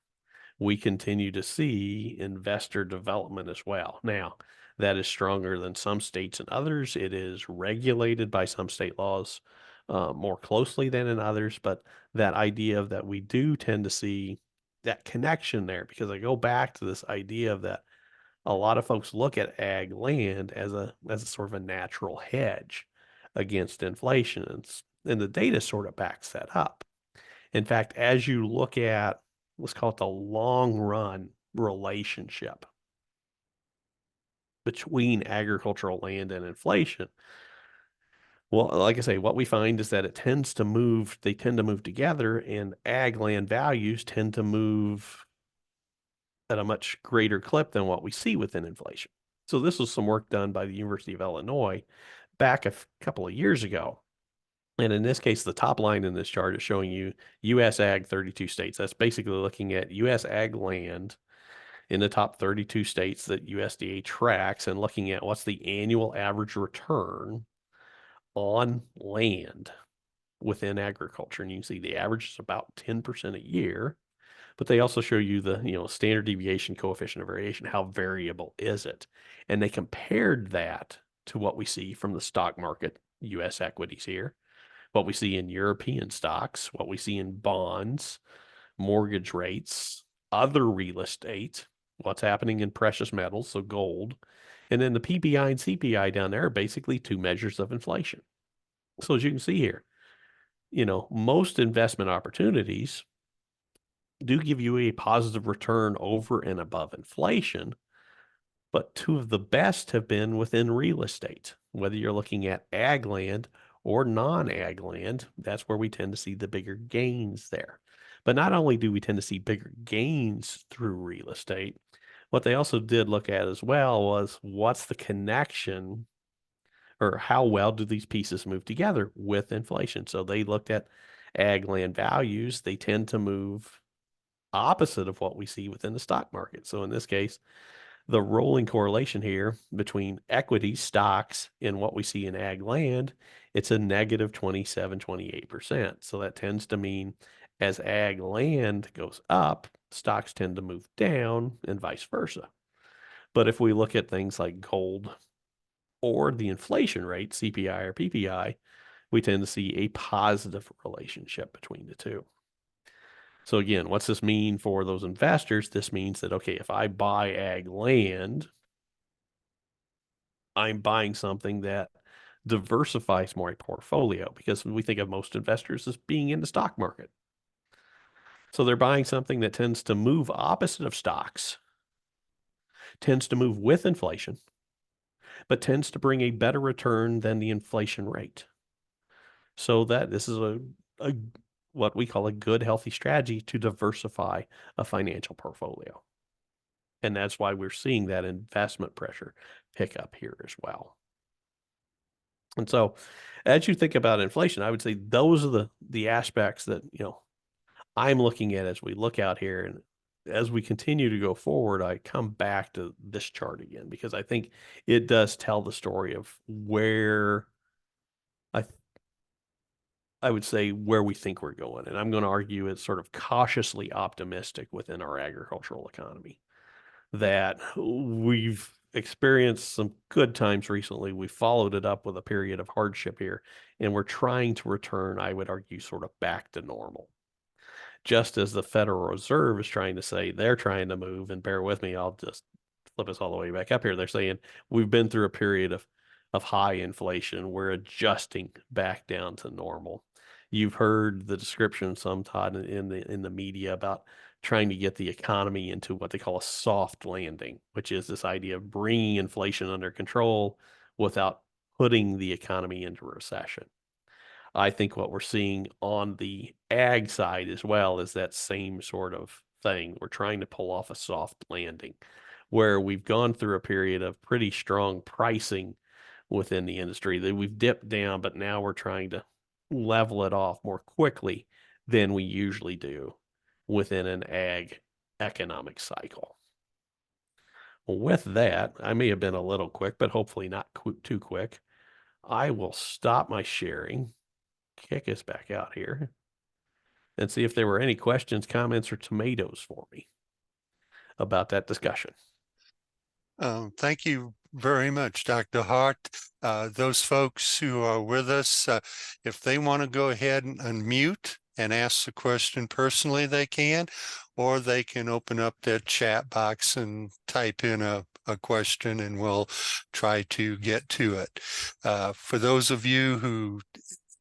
We continue to see investor development as well. Now, that is stronger than some states and others. It is regulated by some state laws more closely than in others, but that idea of that we do tend to see that connection there, because I go back to this idea of that a lot of folks look at ag land as a sort of a natural hedge against inflation. And the data sort of backs that up. In fact, as you look at, let's call it the long run relationship between agricultural land and inflation, well, like I say, what we find is that they tend to move together, and ag land values tend to move at a much greater clip than what we see within inflation. So this was some work done by the University of Illinois back a couple of years ago. And in this case, the top line in this chart is showing you U.S. ag 32 states. That's basically looking at U.S. ag land in the top 32 states that USDA tracks and looking at what's the annual average return on land within agriculture. And you can see the average is about 10% a year, but they also show you the standard deviation coefficient of variation. How variable is it? And they compared that to what we see from the stock market, U.S. equities here, what we see in European stocks, what we see in bonds, mortgage rates, other real estate, what's happening in precious metals, so gold, and then the PPI and CPI down there are basically two measures of inflation. So as you can see here, most investment opportunities do give you a positive return over and above inflation, but two of the best have been within real estate. Whether you're looking at ag land or non-ag land, that's where we tend to see the bigger gains there. But not only do we tend to see bigger gains through real estate, what they also did look at as well was what's the connection, or how well do these pieces move together with inflation? So they looked at ag land values. They tend to move opposite of what we see within the stock market. So in this case, the rolling correlation here between equity stocks and what we see in ag land, it's a negative 27, 28%. So that tends to mean as ag land goes up, stocks tend to move down and vice versa. But if we look at things like gold or the inflation rate, CPI or PPI, we tend to see a positive relationship between the two. So again, what's this mean for those investors? This means that, okay, if I buy ag land, I'm buying something that diversifies my portfolio, because we think of most investors as being in the stock market. So they're buying something that tends to move opposite of stocks, tends to move with inflation, but tends to bring a better return than the inflation rate. So that this is a what we call a good, healthy strategy to diversify a financial portfolio. And that's why we're seeing that investment pressure pick up here as well. And so as you think about inflation, I would say those are the aspects that, I'm looking at as we look out here. And as we continue to go forward, I come back to this chart again, because I think it does tell the story of where I would say where we think we're going. And I'm going to argue it's sort of cautiously optimistic within our agricultural economy, that we've experienced some good times recently. We followed it up with a period of hardship here, and we're trying to return, I would argue, sort of back to normal. Just as the Federal Reserve is trying to say they're trying to move, and bear with me, I'll just flip us all the way back up here. They're saying we've been through a period of high inflation. We're adjusting back down to normal. You've heard the description sometime in the media about trying to get the economy into what they call a soft landing, which is this idea of bringing inflation under control without putting the economy into recession. I think what we're seeing on the ag side as well is that same sort of thing. We're trying to pull off a soft landing, where we've gone through a period of pretty strong pricing within the industry, that we've dipped down, but now we're trying to level it off more quickly than we usually do within an ag economic cycle. Well, with that, I may have been a little quick, but hopefully not too quick. I will stop my sharing, kick us back out here, and see if there were any questions, comments, or tomatoes for me about that discussion. Thank you very much, Dr. Hart. Those folks who are with us, if they want to go ahead and unmute and ask the question personally, they can, or they can open up that chat box and type in a question, and we'll try to get to it. For those of you who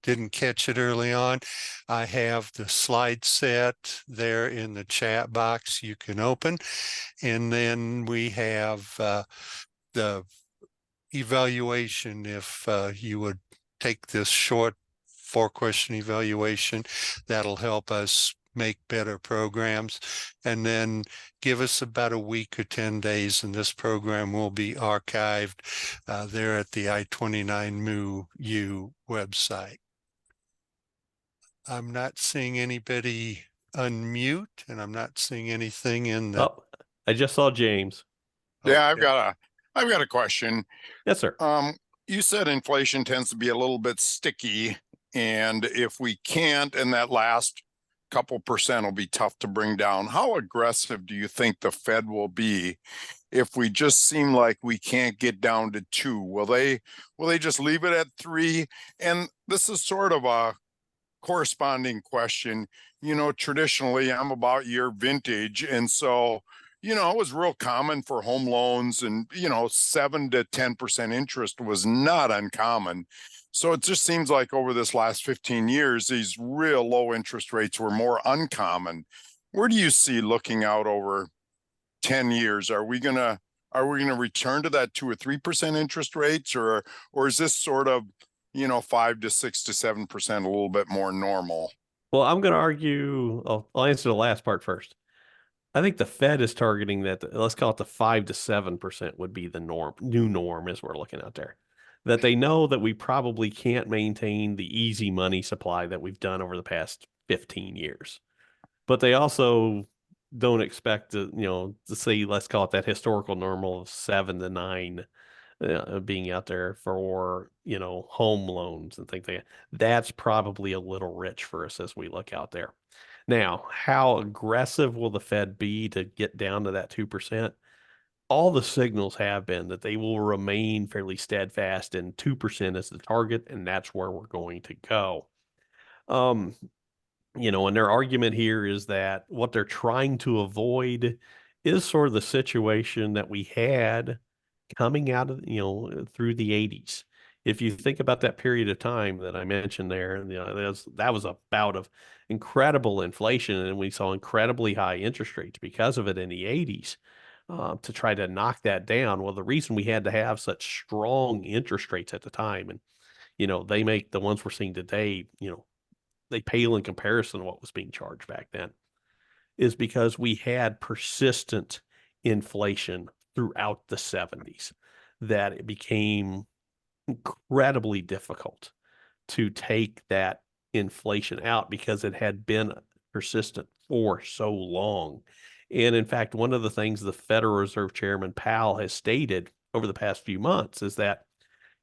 didn't catch it early on, I have the slide set there in the chat box you can open. And then we have the evaluation. If you would take this short 4-question evaluation, that'll help us make better programs. And then give us about a week or 10 days, and this program will be archived there at the I-29MU website. I'm not seeing anybody unmute, and I'm not seeing anything in the. Oh, I just saw James. Yeah, Okay. I've got a question. Yes, sir. You said inflation tends to be a little bit sticky, and if we can't, and that last couple percent will be tough to bring down. How aggressive do you think the Fed will be if we just seem like we can't get down to 2? Will they just leave it at 3? And this is sort of a corresponding question. You know, traditionally I'm about your vintage, and so it was real common for home loans, and 7 to 10% interest was not uncommon. So it just seems like over this last 15 years, these real low interest rates were more uncommon. Where do you see, looking out over 10 years, are we gonna return to that 2 or 3% interest rates, or is this sort of 5 to 6 to 7% a little bit more normal? Well, I'm going to argue, I'll answer the last part first. I think the Fed is targeting that, let's call it the 5 to 7% would be the new norm as we're looking out there. That they know that we probably can't maintain the easy money supply that we've done over the past 15 years. But they also don't expect to say, let's call it that historical normal of 7 to 9 being out there for, home loans and things like that. That's probably a little rich for us as we look out there. Now, how aggressive will the Fed be to get down to that 2%? All the signals have been that they will remain fairly steadfast, and 2% is the target, and that's where we're going to go. And their argument here is that what they're trying to avoid is sort of the situation that we had coming out of, through the 80s. If you think about that period of time that I mentioned there, that was a bout of incredible inflation, and we saw incredibly high interest rates because of it in the 80s. To try to knock that down, well, the reason we had to have such strong interest rates at the time, and they make the ones we're seeing today, they pale in comparison to what was being charged back then, is because we had persistent inflation throughout the 70s, that it became incredibly difficult to take that inflation out because it had been persistent for so long. And in fact, one of the things the Federal Reserve Chairman Powell has stated over the past few months is that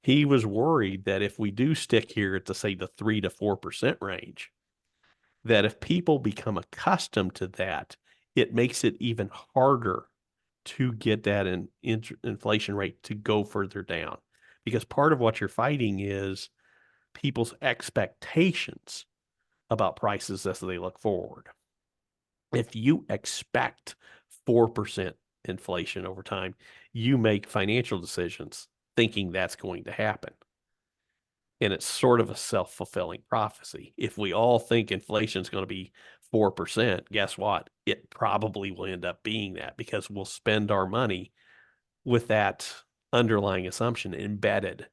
he was worried that if we do stick here at, say, the 3 to 4% range, that if people become accustomed to that, it makes it even harder to get that inflation rate to go further down. Because part of what you're fighting is people's expectations about prices as they look forward. If you expect 4% inflation over time, you make financial decisions thinking that's going to happen. And it's sort of a self-fulfilling prophecy. If we all think inflation is going to be 4%, guess what? It probably will end up being that, because we'll spend our money with that underlying assumption embedded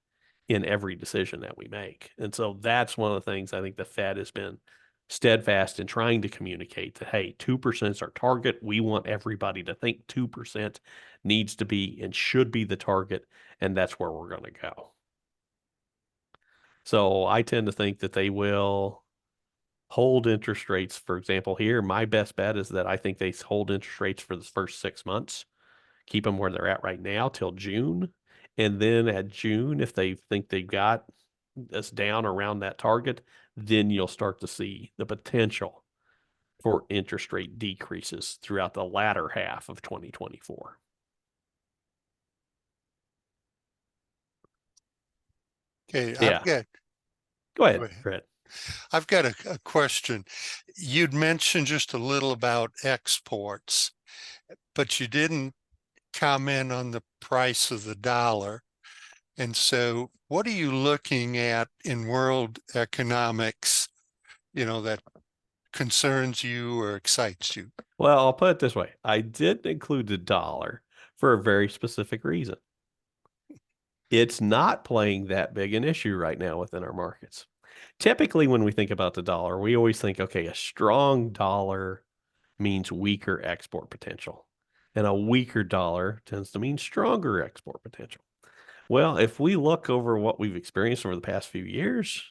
in every decision that we make. And so that's one of the things I think the Fed has been steadfast in trying to communicate, that, hey, 2% is our target. We want everybody to think 2% needs to be and should be the target, and that's where we're going to go. So I tend to think that they will hold interest rates. For example, here, my best bet is that I think they hold interest rates for the first 6 months, keep them where they're at right now till June. And then at June, if they think they've got us down around that target, then you'll start to see the potential for interest rate decreases throughout the latter half of 2024. Okay, Yeah. I've got. Go ahead, Go ahead. Fred. I've got a question. You'd mentioned just a little about exports, but you didn't comment on the price of the dollar. And so what are you looking at in world economics, that concerns you or excites you? Well, I'll put it this way. I did include the dollar for a very specific reason. It's not playing that big an issue right now within our markets. Typically, when we think about the dollar, we always think, okay, a strong dollar means weaker export potential, and a weaker dollar tends to mean stronger export potential. Well, if we look over what we've experienced over the past few years,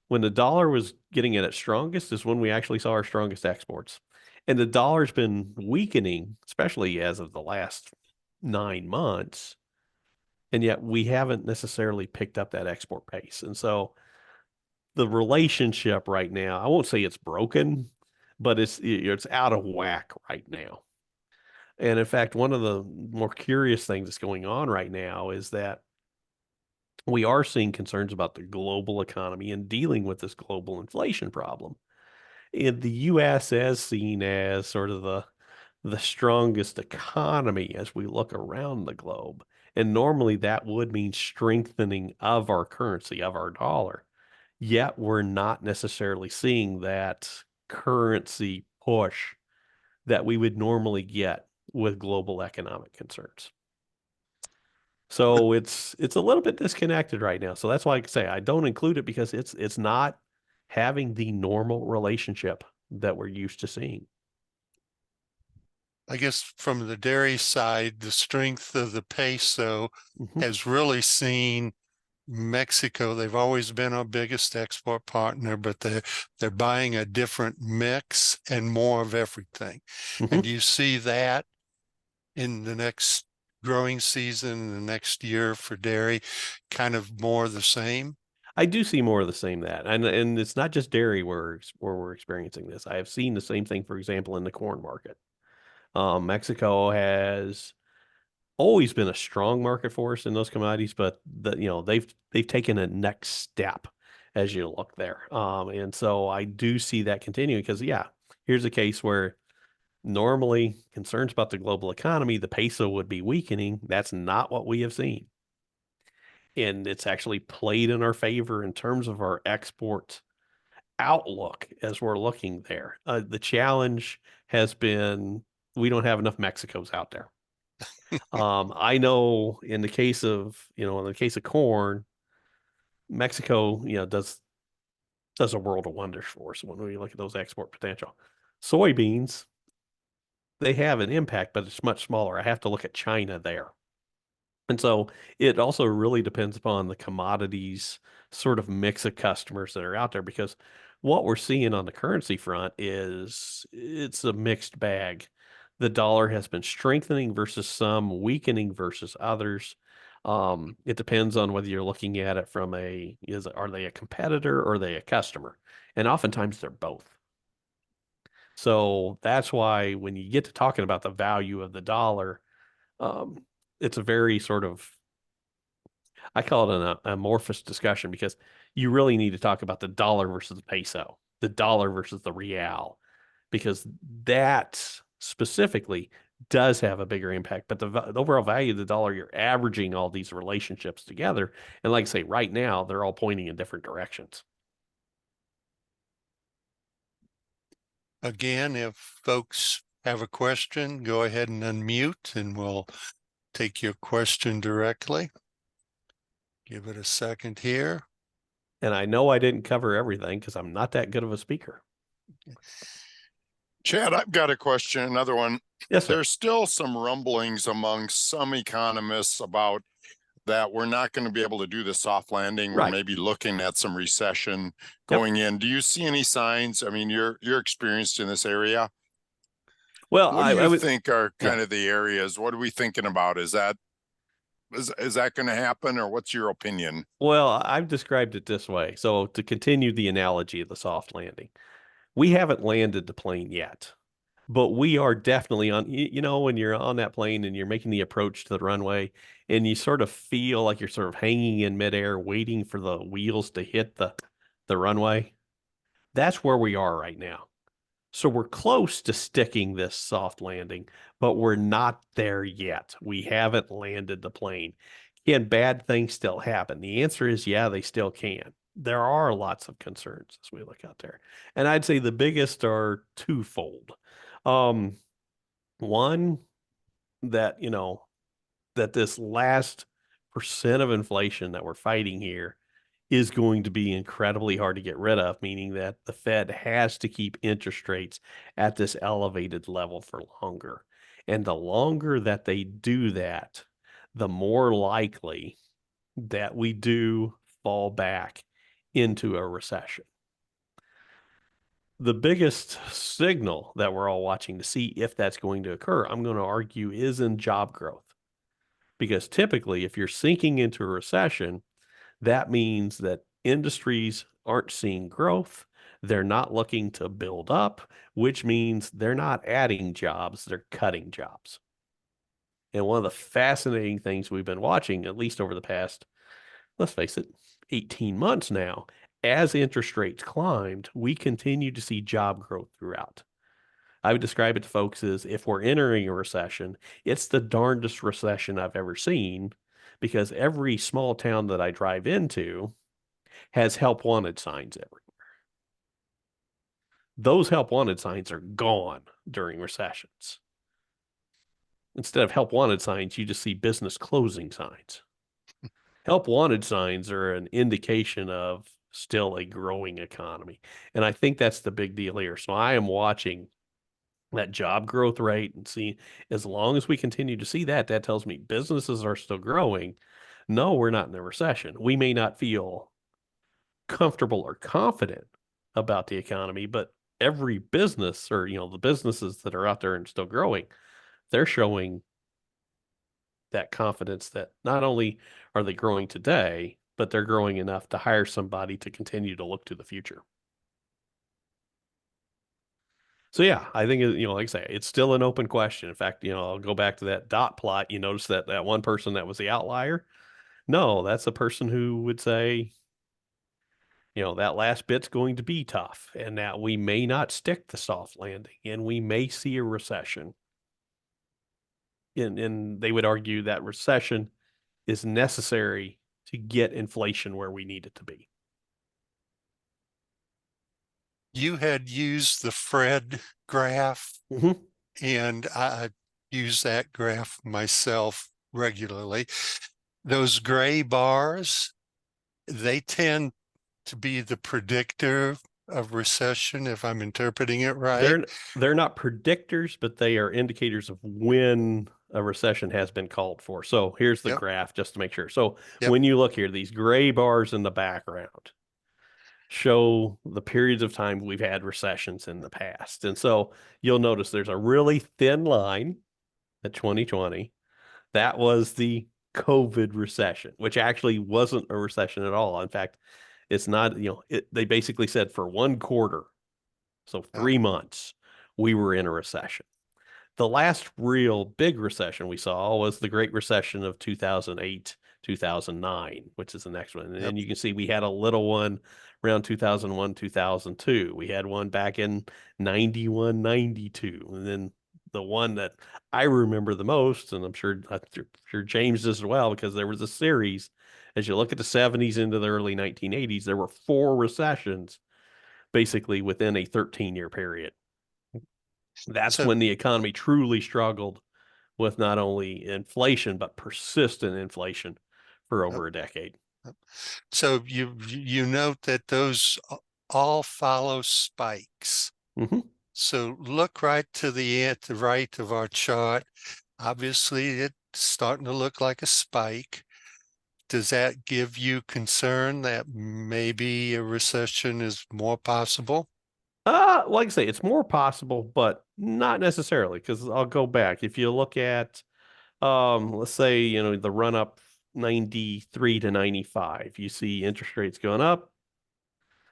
when the dollar was getting at its strongest is when we actually saw our strongest exports. And the dollar's been weakening, especially as of the last 9 months. And yet we haven't necessarily picked up that export pace. And so the relationship right now, I won't say it's broken, but it's out of whack right now. And in fact, one of the more curious things that's going on right now is that we are seeing concerns about the global economy and dealing with this global inflation problem. In the US as seen as sort of the strongest economy as we look around the globe. And normally that would mean strengthening of our currency, of our dollar. Yet we're not necessarily seeing that currency push that we would normally get with global economic concerns. So it's a little bit disconnected right now. So that's why I say I don't include it because it's not having the normal relationship that we're used to seeing. I guess from the dairy side, the strength of the peso has really seen Mexico. They've always been our biggest export partner, but they're buying a different mix and more of everything. And do you see that in the next growing season, in the next year for dairy, kind of more the same? I do see more of the same that, and it's not just dairy where we're experiencing this. I have seen the same thing, for example, in the corn market. Mexico has always been a strong market for us in those commodities, but they've taken a next step as you look there. And so I do see that continuing because here's a case where normally concerns about the global economy, the peso would be weakening. That's not what we have seen. And it's actually played in our favor in terms of our export outlook as we're looking there. The challenge has been we don't have enough Mexicos out there. I know in the case of corn, Mexico, does a world of wonders for us when we look at those export potential. Soybeans, they have an impact, but it's much smaller. I have to look at China there. And so it also really depends upon the commodities sort of mix of customers that are out there, because what we're seeing on the currency front is it's a mixed bag. The dollar has been strengthening versus some, weakening versus others. It depends on whether you're looking at it from are they a competitor or are they a customer? And oftentimes they're both. So that's why when you get to talking about the value of the dollar, it's a very sort of, I call it an amorphous discussion because you really need to talk about the dollar versus the peso, the dollar versus the real, because that specifically does have a bigger impact. But the overall value of the dollar, you're averaging all these relationships together. And like I say, right now, they're all pointing in different directions. Again, if folks have a question, go ahead and unmute and we'll take your question directly. Give it a second here. And I know I didn't cover everything because I'm not that good of a speaker. Chad, I've got a question, another one. Yes, sir. There's still some rumblings among some economists about that we're not going to be able to do the soft landing. We're Right. maybe looking at some recession going in. Do you see any signs? I mean, you're experienced in this area. Well, What do I you would think are kind of the areas? What are we thinking about? Is that going to happen, or what's your opinion? Well, I've described it this way. So to continue the analogy of the soft landing, we haven't landed the plane yet, but we are definitely on, when you're on that plane and you're making the approach to the runway and you sort of feel like you're sort of hanging in midair, waiting for the wheels to hit the the runway. That's where we are right now. So we're close to sticking this soft landing, but we're not there yet. We haven't landed the plane. Can bad things still happen? The answer is yeah, they still can. There are lots of concerns as we look out there. And I'd say the biggest are twofold. One, that, that this last percent of inflation that we're fighting here is going to be incredibly hard to get rid of, meaning that the Fed has to keep interest rates at this elevated level for longer. And the longer that they do that, the more likely that we do fall back into a recession. The biggest signal that we're all watching to see if that's going to occur, I'm going to argue, is in job growth. Because typically, if you're sinking into a recession, that means that industries aren't seeing growth. They're not looking to build up, which means they're not adding jobs, they're cutting jobs. And one of the fascinating things we've been watching, at least over the past, let's face it, 18 months now, as interest rates climbed, we continue to see job growth throughout. I would describe it to folks as if we're entering a recession, it's the darndest recession I've ever seen, because every small town that I drive into has help wanted signs everywhere. Those help wanted signs are gone during recessions. Instead of help wanted signs, you just see business closing signs. Help wanted signs are an indication of still a growing economy. And I think that's the big deal here. So I am watching that job growth rate and see, as long as we continue to see that, that tells me businesses are still growing. No, we're not in a recession. We may not feel comfortable or confident about the economy, but every business, or the businesses that are out there and still growing, they're showing that confidence that not only are they growing today, but they're growing enough to hire somebody to continue to look to the future. So yeah, I think, like I say, it's still an open question. In fact, I'll go back to that dot plot. You notice that one person that was the outlier? No, that's a person who would say, that last bit's going to be tough, and that we may not stick the soft landing, and we may see a recession. And they would argue that recession is necessary to get inflation where we need it to be. You had used the Fred graph, Mm-hmm. and I use that graph myself regularly. Those gray bars, they tend to be the predictor of recession, if I'm interpreting it right. They're not predictors, but they are indicators of when a recession has been called for. So here's the graph just to make sure. So when you look here, these gray bars in the background show the periods of time we've had recessions in the past. And so you'll notice there's a really thin line at 2020. That was the COVID recession, which actually wasn't a recession at all. In fact, it's not, they basically said for one quarter, so 3 months, we were in a recession. The last real big recession we saw was the Great Recession of 2008, 2009, which is the next one. And then you can see we had a little one around 2001, 2002. We had one back in 91, 92. And then the one that I remember the most, and I'm sure James does as well, because there was a series, as you look at the 70s into the early 1980s, there were 4 recessions basically within a 13-year period. That's when the economy truly struggled with not only inflation, but persistent inflation for over a decade. So you note that those all follow spikes. Mm-hmm. So look right to the right of our chart. Obviously, it's starting to look like a spike. Does that give you concern that maybe a recession is more possible? Like I say, it's more possible, but not necessarily, because I'll go back. If you look at, let's say, the run up 93 to 95, you see interest rates going up,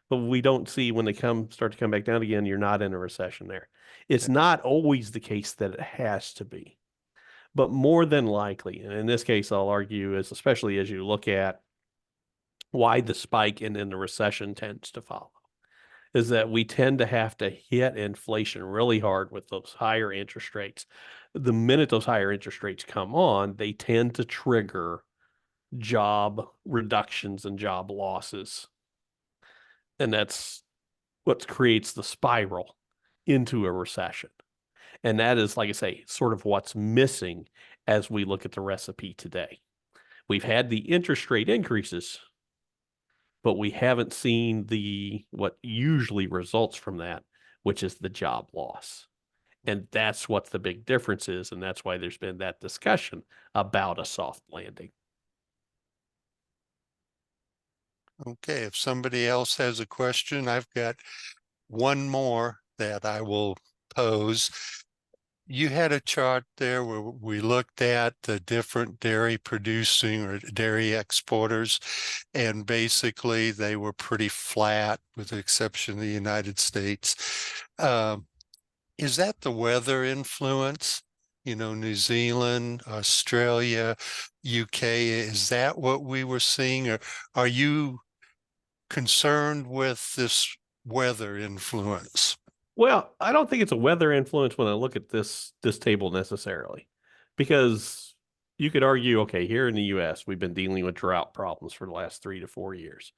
but we don't see when they start to come back down again, you're not in a recession there. It's not always the case that it has to be, but more than likely, and in this case, I'll argue, is especially as you look at why the spike and then the recession tends to follow, is that we tend to have to hit inflation really hard with those higher interest rates. The minute those higher interest rates come on, they tend to trigger job reductions and job losses. And that's what creates the spiral into a recession. And that is, like I say, sort of what's missing as we look at the recipe today. We've had the interest rate increases, but we haven't seen what usually results from that, which is the job loss. And that's what the big difference is. And that's why there's been that discussion about a soft landing. Okay, if somebody else has a question, I've got one more that I will pose. You had a chart there where we looked at the different dairy producing or dairy exporters, and basically they were pretty flat with the exception of the United States. Is that the weather influence? You know, New Zealand, Australia, UK, is that what we were seeing? Or are you concerned with this weather influence? Well, I don't think it's a weather influence when I look at this table necessarily, because you could argue, okay, here in the U.S., we've been dealing with drought problems for the last 3 to 4 years.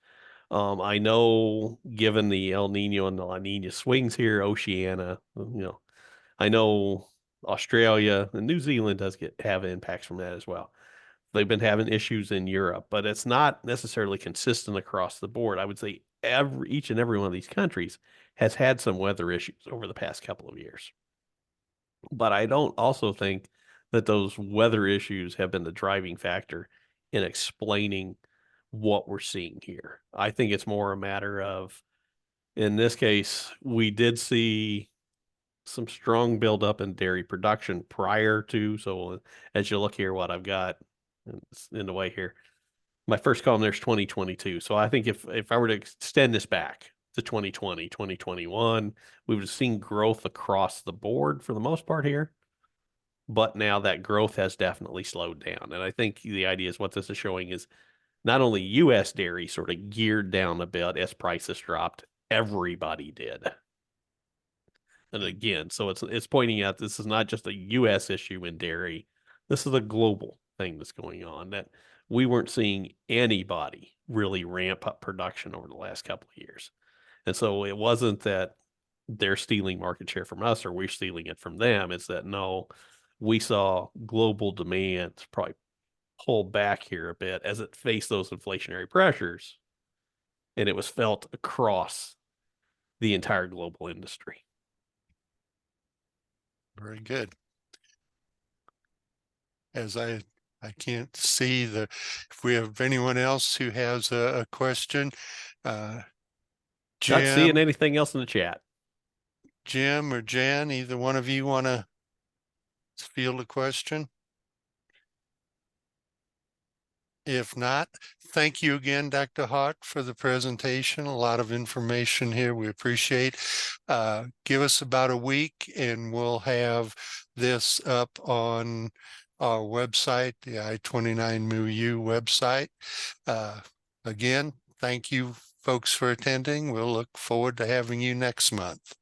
I know, given the El Nino and the La Nina swings here, Oceania, I know Australia and New Zealand does have impacts from that as well. They've been having issues in Europe, but it's not necessarily consistent across the board. I would say each and every one of these countries has had some weather issues over the past couple of years. But I don't also think that those weather issues have been the driving factor in explaining what we're seeing here. I think it's more a matter of, in this case, we did see some strong buildup in dairy production prior to. So as you look here, what I've got in the way here, my first column there's 2022. So I think if I were to extend this back to 2020, 2021, we would have seen growth across the board for the most part here. But now that growth has definitely slowed down. And I think the idea is what this is showing is not only U.S. dairy sort of geared down a bit as prices dropped, everybody did. And again, so it's pointing out this is not just a U.S. issue in dairy. This is a global thing that's going on, that we weren't seeing anybody really ramp up production over the last couple of years. And so it wasn't that they're stealing market share from us or we're stealing it from them. It's that, no, we saw global demand probably pull back here a bit as it faced those inflationary pressures. And it was felt across the entire global industry. Very good. As I can't see if we have anyone else who has a question. Not seeing Jim, anything else in the chat. Jim or Jan, either one of you want to field a question? If not, thank you again, Dr. Hart, for the presentation. A lot of information here. We appreciate. Give us about a week and we'll have this up on our website, the I-29MUU website. Again, thank you folks for attending. We'll look forward to having you next month.